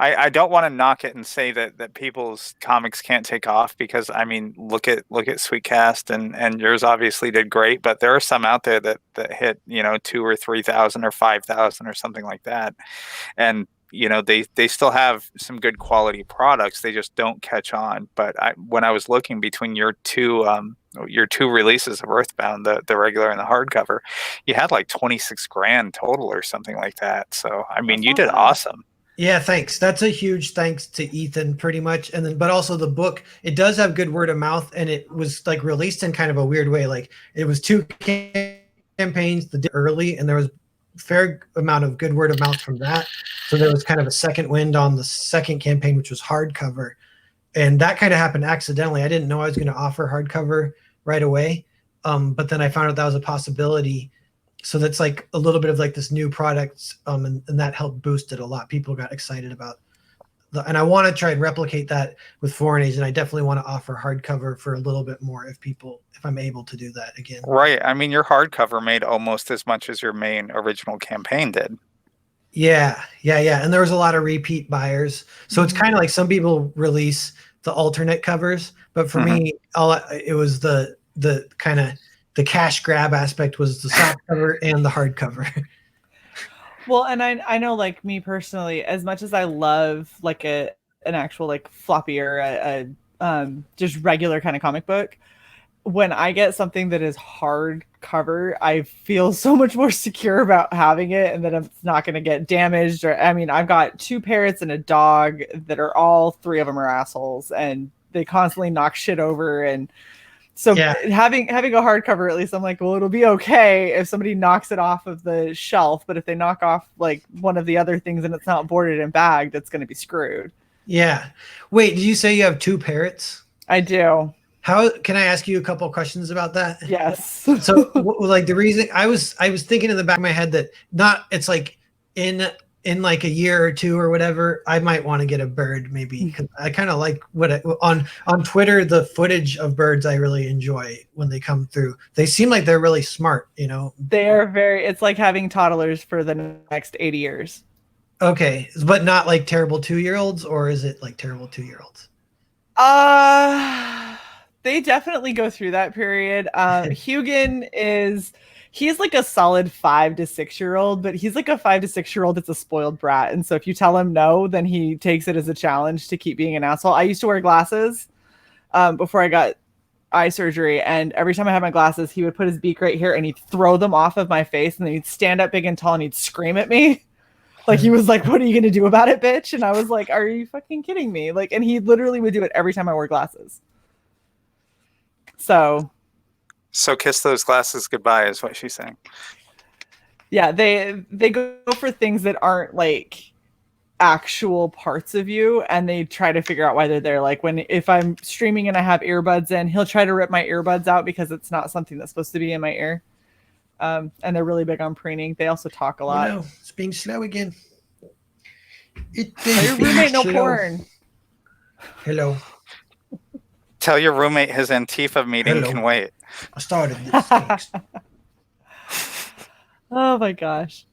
I don't want to knock it and say that people's comics can't take off, because I mean, look at Sweetcast and yours obviously did great, but there are some out there that hit 2,000 or 3,000 or 5,000 or something like that, and they still have some good quality products. They just don't catch on. But when I was looking between your two releases of Earthbound, the regular and the hardcover, you had like 26 grand total or something like that. So I mean, you did awesome. Yeah, thanks. That's a huge thanks to Ethan, pretty much. And then, but also the book, it does have good word of mouth, and it was like released in kind of a weird way. Like it was 2 campaigns early, and there was fair amount of good word of mouth from that. So there was kind of a second wind on the second campaign, which was hardcover. And that kind of happened accidentally. I didn't know I was going to offer hardcover right away. But then I found out that was a possibility. So that's like a little bit of like this new product. And that helped boost it a lot. People got excited about and I want to try and replicate that with Foreign Age. And I definitely want to offer hardcover for a little bit more if I'm able to do that again. Right. I mean, your hardcover made almost as much as your main original campaign did. Yeah. And there was a lot of repeat buyers. So it's kind of like some people release the alternate covers, but for me, it was the kind of the cash grab aspect was the soft cover and the hardcover. Well, and I know, like me personally, as much as I love like an actual like floppy or a just regular kind of comic book, when I get something that is hardcover, I feel so much more secure about having it and that it's not going to get damaged. Or I mean, I've got 2 parrots and a dog that are all 3 of them are assholes, and they constantly knock shit over. And so having a hardcover, at least I'm like, well, it'll be okay if somebody knocks it off of the shelf, but if they knock off like one of the other things and it's not boarded and bagged, it's going to be screwed. Yeah. Wait, did you say you have 2 parrots? I do. How can I ask you a couple of questions about that? Yes. So like the reason I was thinking in the back of my head that it's like in in like a year or two or whatever, I might want to get a bird maybe, because I kind of like on Twitter, the footage of birds I really enjoy when they come through. They seem like they're really smart, you know. They're it's like having toddlers for the next 80 years. Okay, but not like terrible 2-year-olds, or is it like terrible 2-year-olds? They definitely go through that period. Hugin he's like a solid 5 to 6 year old, but he's like a 5 to 6 year old that's a spoiled brat. And so if you tell him no, then he takes it as a challenge to keep being an asshole. I used to wear glasses before I got eye surgery, and every time I had my glasses, he would put his beak right here and he'd throw them off of my face, and then he'd stand up big and tall and he'd scream at me. Like, he was like, "What are you gonna do about it, bitch?" And I was like, "Are you fucking kidding me?" Like, and he literally would do it every time I wore glasses. So kiss those glasses goodbye is what she's saying. yeah, they go for things that aren't like actual parts of you, and they try to figure out why they're there. Like, if I'm streaming and I have earbuds in, he'll try to rip my earbuds out because it's not something that's supposed to be in my ear. And they're really big on preening. They also talk a lot. Oh no, it's being slow again. Tell your roommate no porn. Hello. Tell your roommate his Antifa meeting can wait. I started this. Oh my gosh.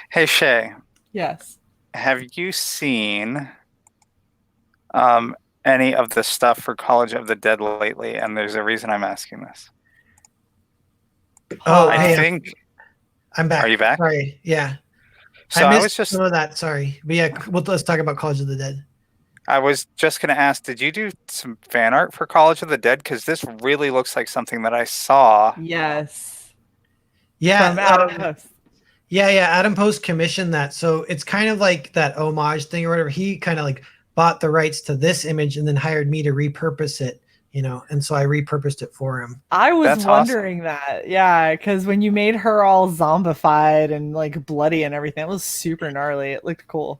Hey, Shae. Yes. Have you seen any of the stuff for College of the Dead lately? And there's a reason I'm asking this. Oh, I think I'm back. Are you back? Sorry. Yeah. So I was just some of that. Sorry. But yeah, let's talk about College of the Dead. I was just going to ask, did you do some fan art for College of the Dead? Because this really looks like something that I saw. Yes. Yeah. From Adam Post. Yeah. Adam Post commissioned that. So it's kind of like that homage thing or whatever. He kind of like bought the rights to this image and then hired me to repurpose it, you know, and so I repurposed it for him. I was wondering that. Yeah, because when you made her all zombified and like bloody and everything, it was super gnarly. It looked cool.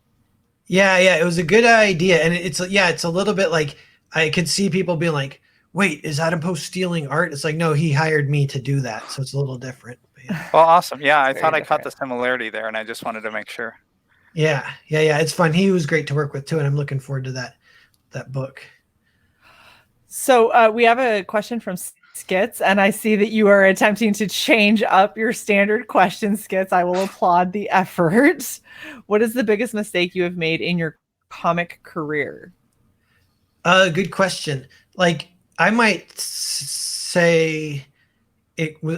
Yeah, it was a good idea. And it's a little bit like, I could see people being like, wait, is Adam Post stealing art? It's like, no, he hired me to do that. So it's a little different. Yeah. Well, awesome. Yeah, I thought I caught the similarity there, and I just wanted to make sure. Yeah. It's fun. He was great to work with too, and I'm looking forward to that book. So we have a question from Skits, and I see that you are attempting to change up your standard question, Skits. I will applaud the effort. What is the biggest mistake you have made in your comic career? Good question. Like, I might say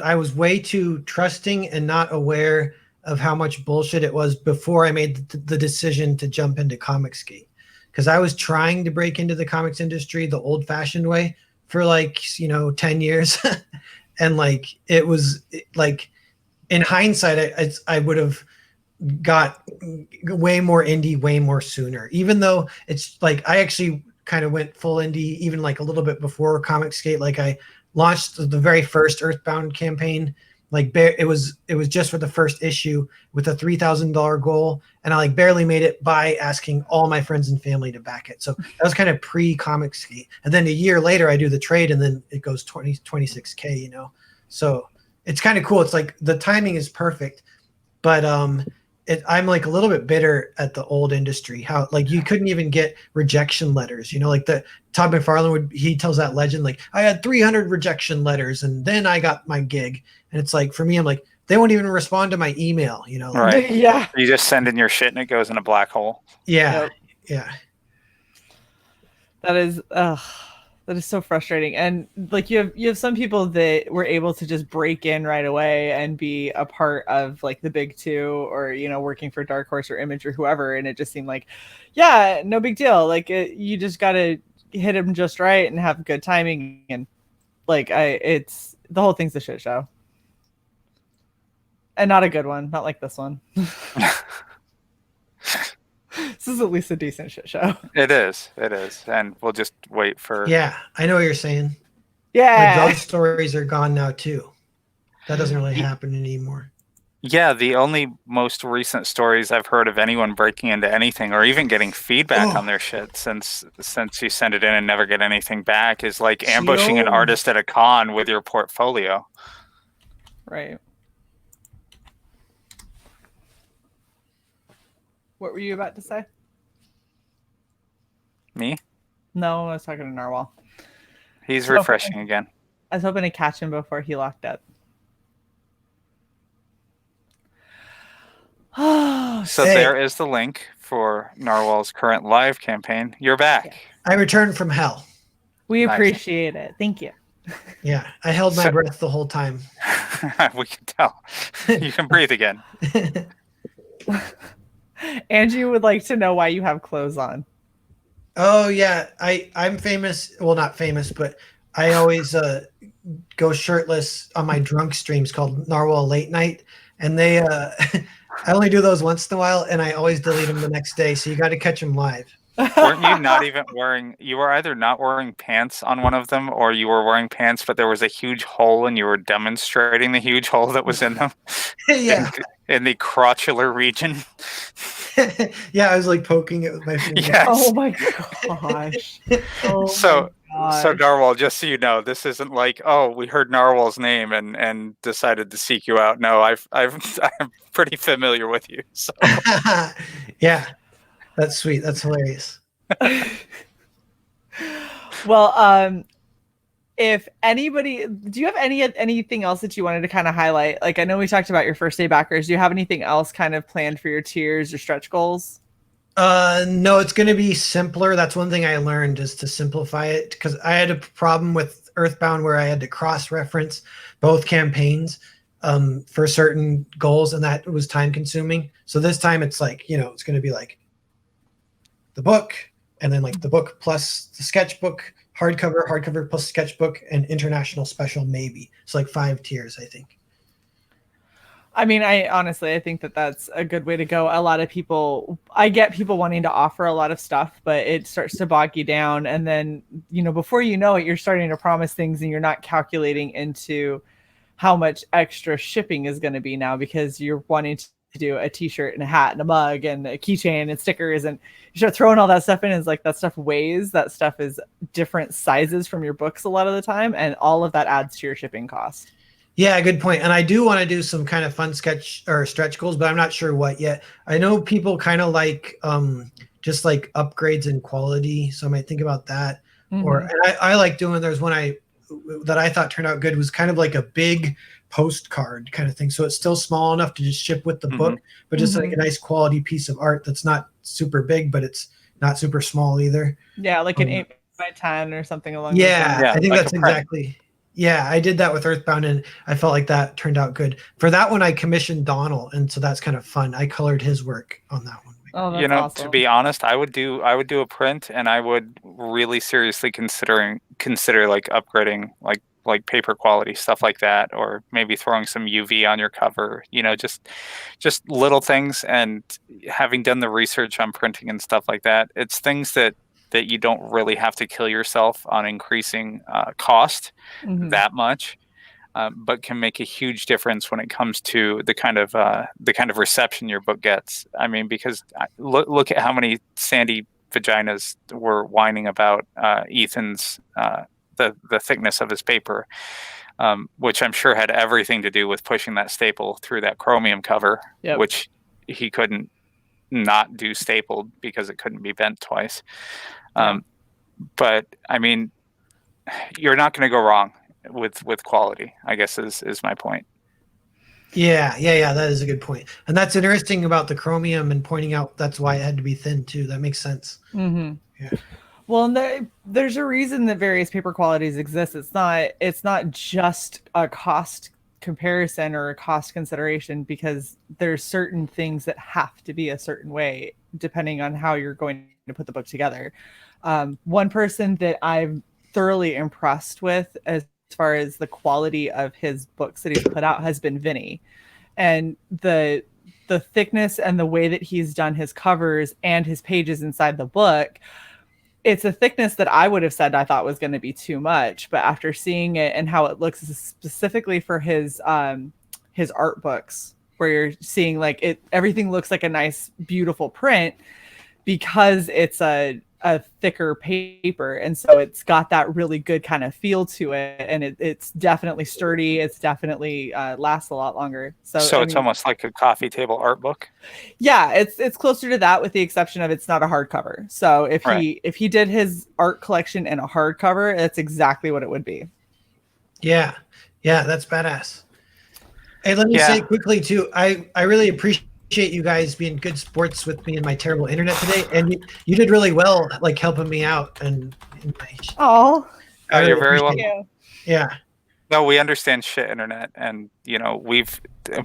I was way too trusting and not aware of how much bullshit it was before I made the decision to jump into Comicsgate. Because I was trying to break into the comics industry the old-fashioned way for 10 years. And like, it was like, in hindsight, I would have got way more indie way more sooner, even though it's like, I actually kind of went full indie even like a little bit before Comicsgate. Like, I launched the very first Earthbound campaign. Like, it was just for the first issue with a $3,000 goal, and I like barely made it by asking all my friends and family to back it. So that was kind of pre-Comicsgate. And then a year later, I do the trade, and then it goes 26K. You know, so it's kind of cool. It's like the timing is perfect, but I'm like a little bit bitter at the old industry. How like you couldn't even get rejection letters. You know, like the Todd McFarlane he tells that legend, like, I had 300 rejection letters and then I got my gig. And it's like, for me, I'm like, they won't even respond to my email. You know, right? Yeah, you just send in your shit and it goes in a black hole. Yeah, That is so frustrating. And like, you have some people that were able to just break in right away and be a part of like the big two, or, you know, working for Dark Horse or Image or whoever. And it just seemed like, yeah, no big deal. Like, you just got to hit them just right and have good timing. And like, it's the whole thing's a shit show. And not a good one. Not like this one. This is at least a decent shit show. It is. And we'll just wait for... Yeah, I know what you're saying. Yeah. Like, those stories are gone now too. That doesn't really happen anymore. Yeah, the only most recent stories I've heard of anyone breaking into anything or even getting feedback on their shit since you send it in and never get anything back is like ambushing an artist at a con with your portfolio. Right. What were you about to say? Me? No, I was talking to Narwhal. He's So- refreshing again. I was hoping to catch him before he locked up. So Hey. there is the link for Narwhal's current live campaign. You're back. I returned from hell. We Nice. appreciate it. Thank you. Yeah, I held my So- breath the whole time. We can tell. You can breathe again. Angie would like to know why you have clothes on. Oh yeah, I'm famous. Well, not famous, but I always go shirtless on my drunk streams called Narwhal Late Night, and they I only do those once in a while, and I always delete them the next day. So you got to catch them live. Weren't you not even wearing? You were either not wearing pants on one of them, or you were wearing pants, but there was a huge hole, and you were demonstrating the huge hole that was in them. Yeah, In the crotchular region. yeah. I was like poking it with my finger. Yes. Oh my gosh. Oh So- my So gosh. Narwhal, just so you know, this isn't like, oh, we heard Narwhal's name and decided to seek you out. No, I'm pretty familiar with you. So Yeah, that's sweet. That's hilarious. Well, if anybody, do you have anything else that you wanted to kind of highlight? Like, I know we talked about your first day backers. Do you have anything else kind of planned for your tiers or stretch goals? No, it's going to be simpler. That's one thing I learned is to simplify it because I had a problem with Earthbound where I had to cross-reference both campaigns for certain goals, and that was time consuming. So this time it's like, it's going to be like the book and then like the book plus the sketchbook, hardcover plus sketchbook, and international special maybe. It's like 5 tiers, I think. I mean, I think that that's a good way to go. A lot of people, I get people wanting to offer a lot of stuff, but it starts to bog you down. And then, before you know it, you're starting to promise things and you're not calculating into how much extra shipping is going to be now because you're wanting to do a t-shirt and a hat and a mug and a keychain and stickers, and you start throwing all that stuff in. It's like that stuff weighs, that stuff is different sizes from your books a lot of the time, and all of that adds to your shipping cost. Yeah, good point. And I do want to do some kind of fun sketch or stretch goals, but I'm not sure what yet. I know people kind of like just like upgrades in quality, so I might think about that. Or and I like doing. There's one that I thought turned out good was kind of like a big postcard kind of thing. So it's still small enough to just ship with the book, but just like a nice quality piece of art that's not super big, but it's not super small either. Yeah, like an 8x10 or something along those Yeah, lines. Yeah, I think like that's a print. exactly. Yeah, I did that with Earthbound, and I felt like that turned out good. For that one, I commissioned Donald, and so that's kind of fun. I colored his work on that one. Oh, that's awesome. To be honest, I would do a print, and I would really seriously consider like upgrading like paper quality stuff like that, or maybe throwing some UV on your cover. Just little things. And having done the research on printing and stuff like that, it's things that you don't really have to kill yourself on increasing cost that much. But can make a huge difference when it comes to the kind of reception your book gets. I mean, because look at how many sandy vaginas were whining about Ethan's the thickness of his paper, which I'm sure had everything to do with pushing that staple through that chromium cover, which he couldn't not do stapled because it couldn't be bent twice. But I mean, you're not going to go wrong with quality, I guess is my point. Yeah, that is a good point. And that's interesting about the chromium and pointing out that's why it had to be thin too. That makes sense. Yeah. Well, and there's a reason that various paper qualities exist. It's not just a cost comparison or a cost consideration, because there's certain things that have to be a certain way depending on how you're going to put the book together. One person that I'm thoroughly impressed with as far as the quality of his books that he's put out has been Vinny, and the thickness and the way that he's done his covers and his pages inside the book. It's a thickness that I would have said I thought was going to be too much, but after seeing it and how it looks specifically for his art books, where you're seeing like everything looks like a nice, beautiful print, because it's a a thicker paper, and so it's got that really good kind of feel to it, and it's definitely sturdy. It's definitely lasts a lot longer. So So I it's mean, almost like a coffee table art book. yeah, it's closer to that, with the exception of it's not a hardcover. So Right. if he did his art collection in a hardcover, that's exactly what it would be. Yeah, yeah, that's badass. Hey, let me say Yeah. quickly too. I really appreciate you guys being good sports with me and my terrible internet today, and you did really well, like helping me out and my, Oh, Oh, I really you're very appreciate welcome. it. Yeah, No, we understand shit internet, and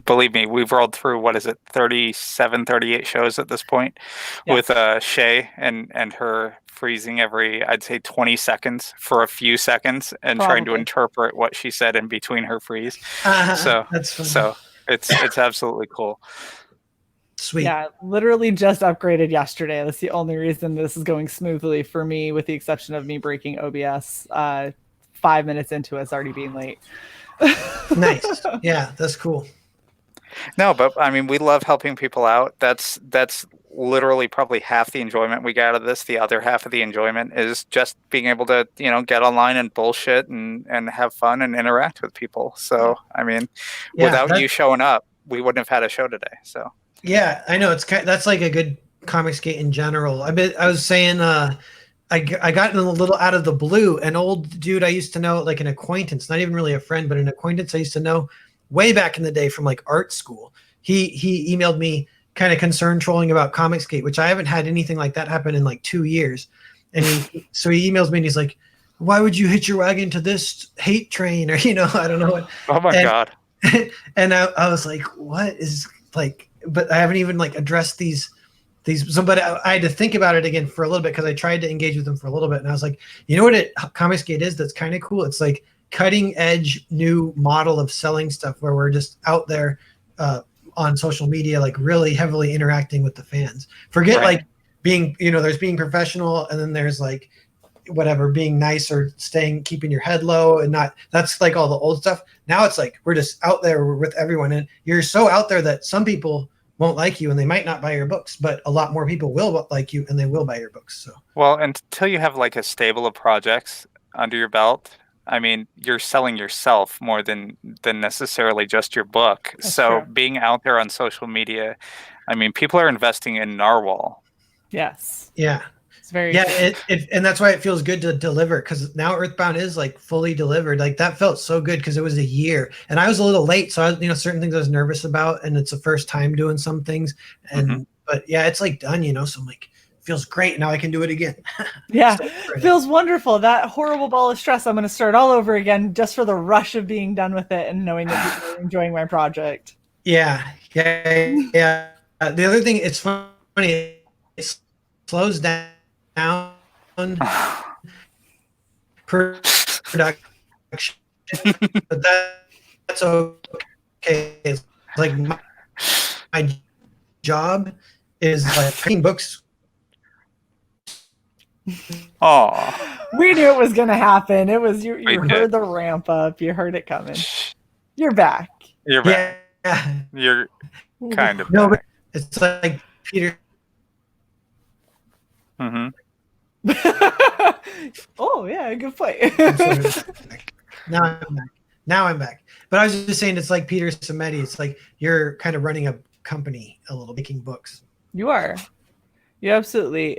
believe me, we've rolled through, what is it, 37, 38 shows at this point, Yeah. with Shae and her freezing every, I'd say, 20 seconds for a few seconds and trying to Probably. interpret what she said in between her freeze. So that's fun. so it's absolutely cool. Sweet. Yeah, literally just upgraded yesterday. That's the only reason this is going smoothly for me, with the exception of me breaking OBS 5 minutes into us already being late. Nice. Yeah, that's cool. No, but I mean, we love helping people out. That's literally probably half the enjoyment we get out of this. The other half of the enjoyment is just being able to, get online and bullshit and have fun and interact with people. So, I mean, Yeah, without you showing up, we wouldn't have had a show today. So, yeah, I know that's like a good comic skate in general. I was saying I got in a little out of the blue. An old dude I used to know, like an acquaintance, not even really a friend, but an acquaintance I used to know way back in the day from like art school. He emailed me kind of concerned trolling about Comicsgate, which I haven't had anything like that happen in like 2 years. And he emails me and he's like, "Why would you hitch your wagon to this hate train?" Or I don't know what. oh my And God. and I was like, "What is like?" But I haven't even like addressed these. So, but I had to think about it again for a little bit because I tried to engage with them for a little bit, and I was like, you know what Comicsgate is? That's kind of cool. It's like cutting edge new model of selling stuff where we're just out there on social media, like really heavily interacting with the fans. Forget Right. like being, there's being professional, and then there's like whatever, being nice or keeping your head low and not. That's like all the old stuff. Now it's like we're just out there with everyone, and you're so out there that some people won't like you and they might not buy your books, but a lot more people will like you and they will buy your books. So Well, until you have like a stable of projects under your belt, I mean, you're selling yourself more than necessarily just your book. That's So true. being out there on social media, I mean, people are investing in Narwhal. Yes. yeah, It's very and that's why it feels good to deliver, because now Earthbound is like fully delivered. Like that felt so good because it was a year, and I was a little late, so I, certain things I was nervous about, and it's the first time doing some things, and but yeah, it's like done, so I'm like, feels great. Now I can do it again. Yeah, So feels wonderful. That horrible ball of stress. I'm going to start all over again just for the rush of being done with it and knowing that people are enjoying my project. Yeah. The other thing, it's funny, it slows down production, but that's okay. It's like my job is like picking books. Oh, We knew it was going to happen. It was you We heard did. the ramp up. You heard it coming. You're back. You're back. Yeah. You're kind of No, back. but it's like Peter. Mm-hmm. Oh yeah, good point. Now I'm back. But I was just saying, it's like Peter Samedi. It's like you're kind of running a company a little, making books. You are. You absolutely.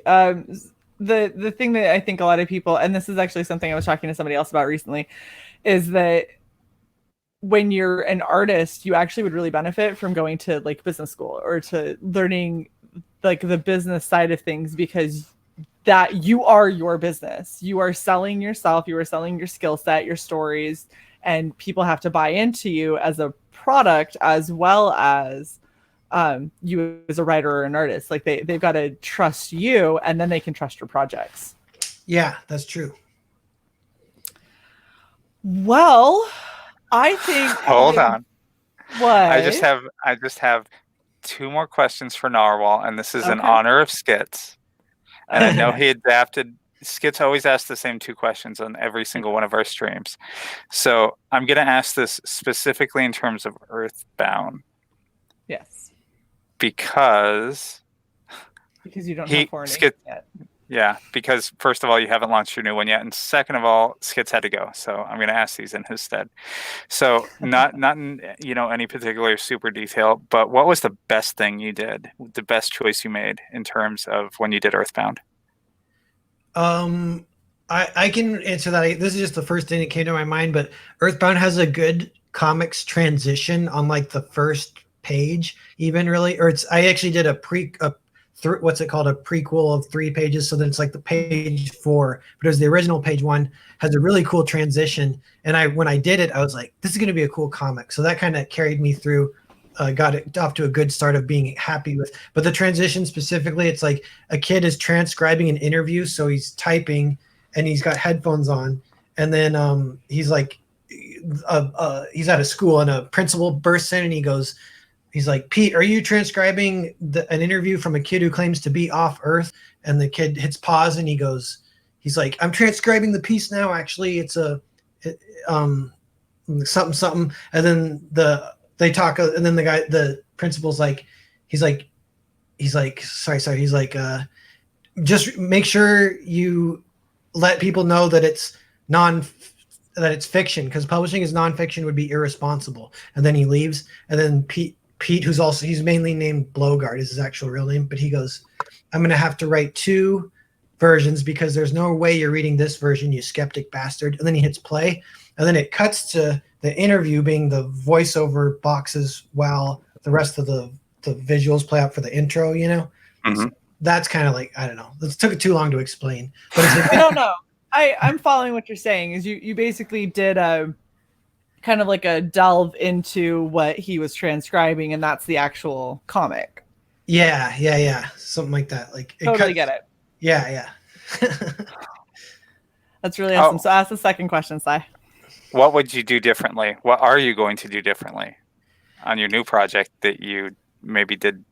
The thing that I think a lot of people, and this is actually something I was talking to somebody else about recently, is that when you're an artist, you actually would really benefit from going to like business school or to learning like the business side of things, because that you are your business. You are selling yourself, you are selling your skill set, your stories, and people have to buy into you as a product as well as you as a writer or an artist. Like they've got to trust you, and then they can trust your projects. Yeah, that's true. Well, I think Hold on. What? I just have two more questions for Narwhal, and this is in Okay. honor of Skits. And I know he adapted. Skits always asks the same two questions on every single one of our streams. So I'm going to ask this specifically in terms of Earthbound. Yes. Because you don't have foreign Skit, yet. Yeah, because first of all, you haven't launched your new one yet, and second of all, Skits had to go, so I'm going to ask these in his stead. So, not in any particular super detail, but what was the best thing you did, the best choice you made in terms of when you did Earthbound? I can answer that. This is just the first thing that came to my mind, but Earthbound has a good comics transition on like the first page, even really. Or I actually did what's it called, a prequel of 3 pages, so then it's like the page 4, but it was the original page 1, has a really cool transition. And when I did it, I was like, this is going to be a cool comic. So that kind of carried me through. Got it off to a good start of being happy with. But the transition specifically, it's like a kid is transcribing an interview, so he's typing and he's got headphones on, and then he's like, he's at a school and a principal bursts in and he's like, Pete, are you transcribing an interview from a kid who claims to be off Earth? And the kid hits pause and he's like, I'm transcribing the piece now. Actually, it's something. And then they talk, and then the principal's like, he's like, sorry. He's like, just make sure you let people know that it's fiction, because publishing is nonfiction would be irresponsible. And then he leaves, and then Pete, he's mainly named Blowguard, is his actual real name, but he goes, I'm going to have to write 2 versions because there's no way you're reading this version, you skeptic bastard. And then he hits play, and then it cuts to the interview being the voiceover boxes while the rest of the visuals play out for the intro, Mm-hmm. So that's kind of like, I don't know. It took too long to explain. But I don't know. I'm following what you're saying. Is you basically did a kind of like a delve into what he was transcribing, and that's the actual comic. Yeah. Something like that. Like totally get it. Yeah. That's really awesome. So ask the second question, Sai. What would you do differently? What are you going to do differently on your new project that you maybe did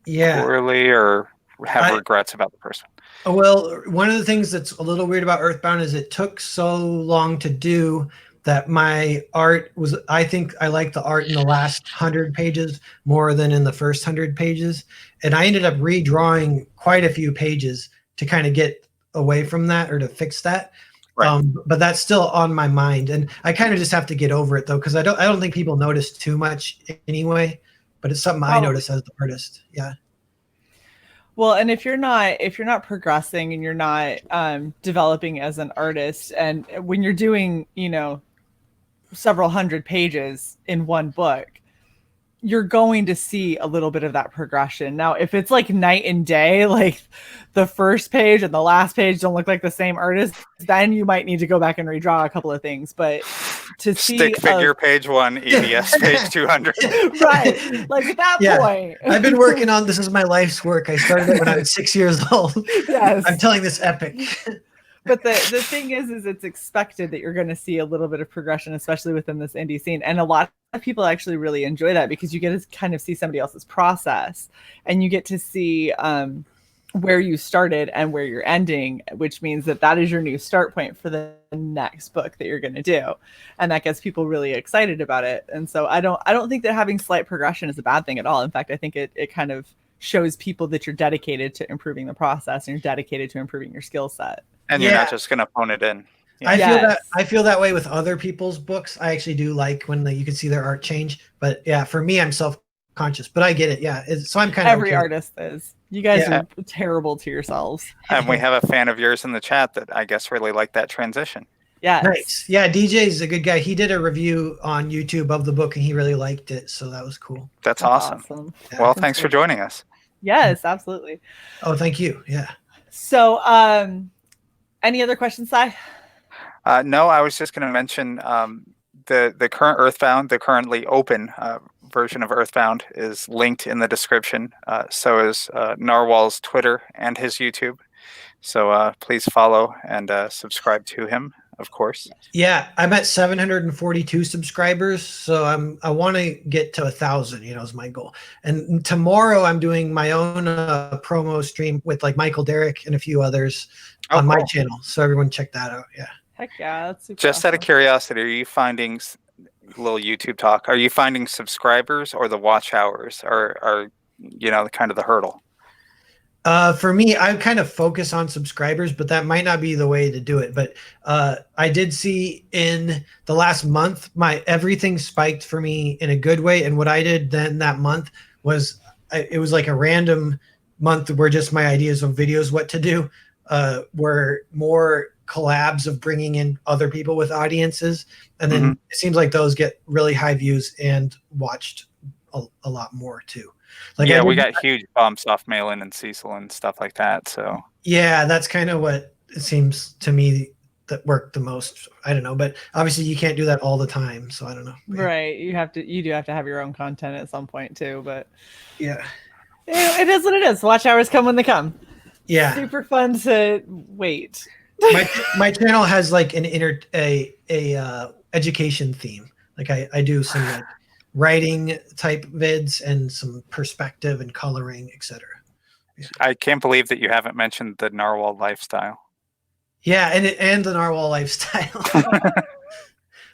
poorly or have regrets about the first one? Well, one of the things that's a little weird about Earthbound is it took so long to do that my art was, I think I like the art in the last 100 pages more than in the first 100 pages. And I ended up redrawing quite a few pages to kind of get away from that or to fix that. Right. But that's still on my mind. And I kind of just have to get over it though, because I don't think people notice too much anyway, but it's something I notice as the artist. Yeah. Well, and if you're not progressing and you're not developing as an artist, and when you're doing, several hundred pages in one book, you're going to see a little bit of that progression. Now, if it's like night and day, like the first page and the last page don't look like the same artist, then you might need to go back and redraw a couple of things. But to see stick figure page 1, EDS page 200. Right. Like at that point. I've been working on this is my life's work. I started it when I was 6 years old. Yes. I'm telling this epic. But the thing is it's expected that you're going to see a little bit of progression, especially within this indie scene. And a lot of people actually really enjoy that because you get to kind of see somebody else's process, and you get to see where you started and where you're ending, which means that is your new start point for the next book that you're going to do. And that gets people really excited about it. And so I don't think that having slight progression is a bad thing at all. In fact, I think it kind of shows people that you're dedicated to improving the process and you're dedicated to improving your skill set. And you're not just going to phone it in. Yeah. I feel that way with other people's books. I actually do like when you can see their art change. But yeah, for me, I'm self-conscious. But I get it. Yeah. So I'm kind of every artist is. You guys are terrible to yourselves. And we have a fan of yours in the chat that I guess really liked that transition. Yeah. Nice. Yeah, DJ's a good guy. He did a review on YouTube of the book and he really liked it. So that was cool. That's awesome. Yeah. Well, thanks for joining us. Yes, absolutely. Oh, thank you. Yeah. So, any other questions, Sai? No, I was just going to mention the current Earthbound, the currently open version of Earthbound is linked in the description. So is Narwhal's Twitter and his YouTube. So please follow and subscribe to him, of course. Yeah, I'm at 742 subscribers, so I want to get to 1,000. Is my goal. And tomorrow I'm doing my own promo stream with like Michael Derrick and a few others on my channel. So everyone check that out. Yeah. Heck yeah, that's super Just awesome. Out of curiosity, are you finding little YouTube talk? Are you finding subscribers or the watch hours are kind of the hurdle? For me, I kind of focus on subscribers, but that might not be the way to do it. But I did see in the last month, my everything spiked for me in a good way. And what I did then that month was it was like a random month where just my ideas of videos, what to do, were more collabs of bringing in other people with audiences. And then it seems like those get really high views and watched a lot more too. Like yeah, we got huge bumps off Malin and Cecil and stuff like that. So yeah, that's kind of what it seems to me that worked the most. I don't know, but obviously you can't do that all the time, so I don't know. Right, you do have to have your own content at some point too, but yeah, it is what it is. Watch hours come when they come. Yeah, super fun to wait. my channel has like an education theme. Like I do some like writing type vids and some perspective and coloring, etc. Yeah. I can't believe that you haven't mentioned the Narwhal lifestyle. Yeah, and the Narwhal lifestyle.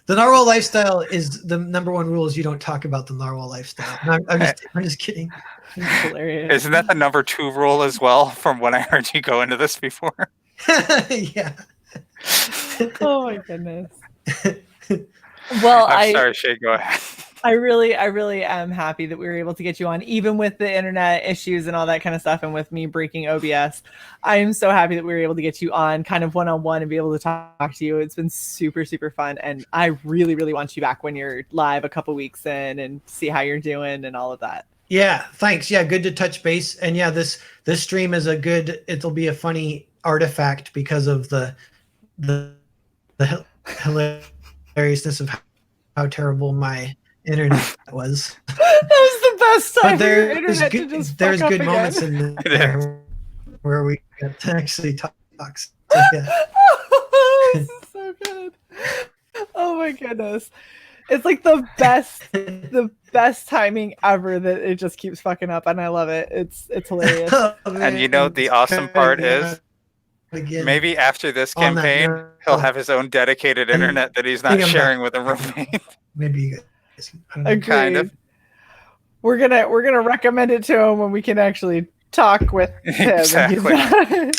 The Narwhal lifestyle is the number one rule is you don't talk about the Narwhal lifestyle. I'm just kidding. Hilarious. Isn't that the number 2 rule as well from when I heard you go into this before? Yeah. Oh my goodness. Well, I'm sorry, Shae, go ahead. I really am happy that we were able to get you on, even with the internet issues and all that kind of stuff, and with me breaking OBS. I am so happy that we were able to get you on kind of one-on-one and be able to talk to you. It's been super, super fun. And I really, really want you back when you're live a couple weeks in and see how you're doing and all of that. Yeah, thanks. Yeah, good to touch base. And yeah, this stream is it'll be a funny artifact because of the hilariousness of how terrible my internet was. That was the best time. But there's good moments in there where we get to actually talk. So, yeah. Oh, this is so good. Oh my goodness. It's like the best timing ever that it just keeps fucking up, and I love it. It's hilarious. And you know the awesome part is maybe after this campaign he'll have his own dedicated internet that he's not sharing with a roommate. Maybe you guys Agreed. Kind of. We're gonna recommend it to him when we can actually talk with him. Exactly.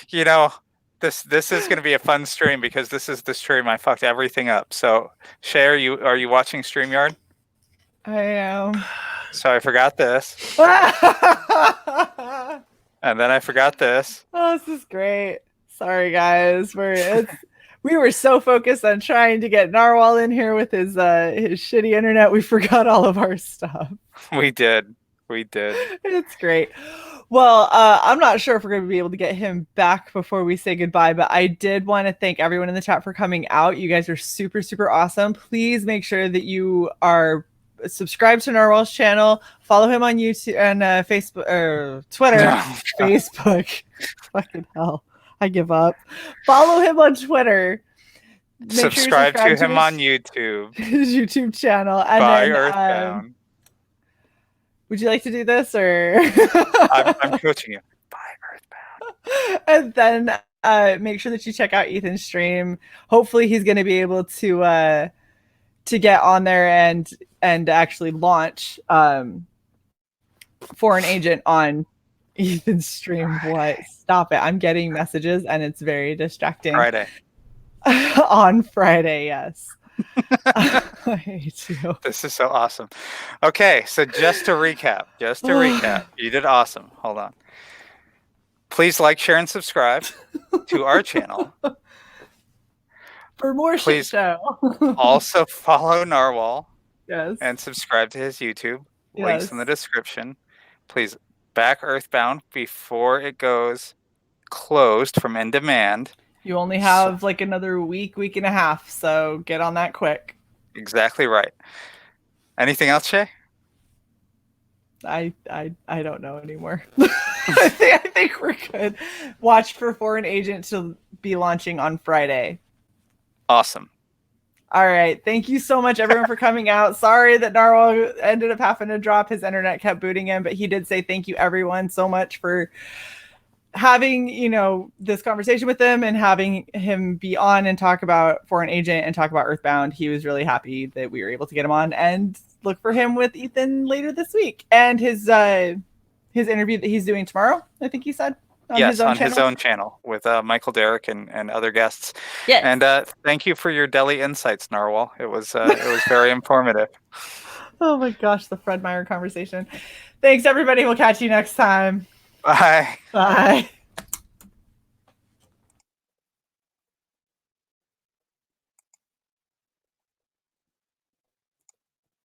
You know, this is going to be a fun stream because this is the stream I fucked everything up. So, Shae, are you watching StreamYard? I am. So I forgot this, and then I forgot this. Oh, this is great. Sorry, guys. We were so focused on trying to get Narwhal in here with his shitty internet, we forgot all of our stuff. We did. It's great. Well, I'm not sure if we're going to be able to get him back before we say goodbye, but I did want to thank everyone in the chat for coming out. You guys are super, super awesome. Please make sure that you are subscribed to Narwhal's channel. Follow him on YouTube and Facebook or Twitter. No. Facebook. Fucking hell. I give up. Follow him on Twitter. Subscribe to him on YouTube. His YouTube channel. And By then, Earthbound. Would you like to do this, or I'm coaching you. By Earthbound. And then make sure that you check out Ethan's stream. Hopefully, he's going to be able to get on there and actually launch Foreign Agent on Ethan's stream. What? Stop it. I'm getting messages and it's very distracting. Friday. On Friday, yes. I hate you. This is so awesome. Okay, so just to recap, you did awesome. Hold on. Please like, share, and subscribe to our channel. For more shit show. Also follow Narwhal. Yes. And subscribe to his YouTube. Yes. Links in the description. Please back Earthbound before it goes closed from in demand. You only have like another week and a half, so get on that quick. Exactly right. Anything else, Shae? I don't know anymore. I think we're good. Watch for Foreign Agent to be launching on Friday. Awesome. All right. Thank you so much, everyone, for coming out. Sorry that Narwhal ended up having to drop. His internet kept booting him, but he did say thank you, everyone, so much for having, this conversation with him and having him be on and talk about Foreign Agent and talk about Earthbound. He was really happy that we were able to get him on, and look for him with Ethan later this week. And his his interview that he's doing tomorrow. I think he said. Yes, on his own channel with Michael Derrick and other guests. Yes. And thank you for your deli insights, Narwhal. It was very informative. Oh my gosh, the Fred Meyer conversation. Thanks, everybody. We'll catch you next time. Bye. Bye.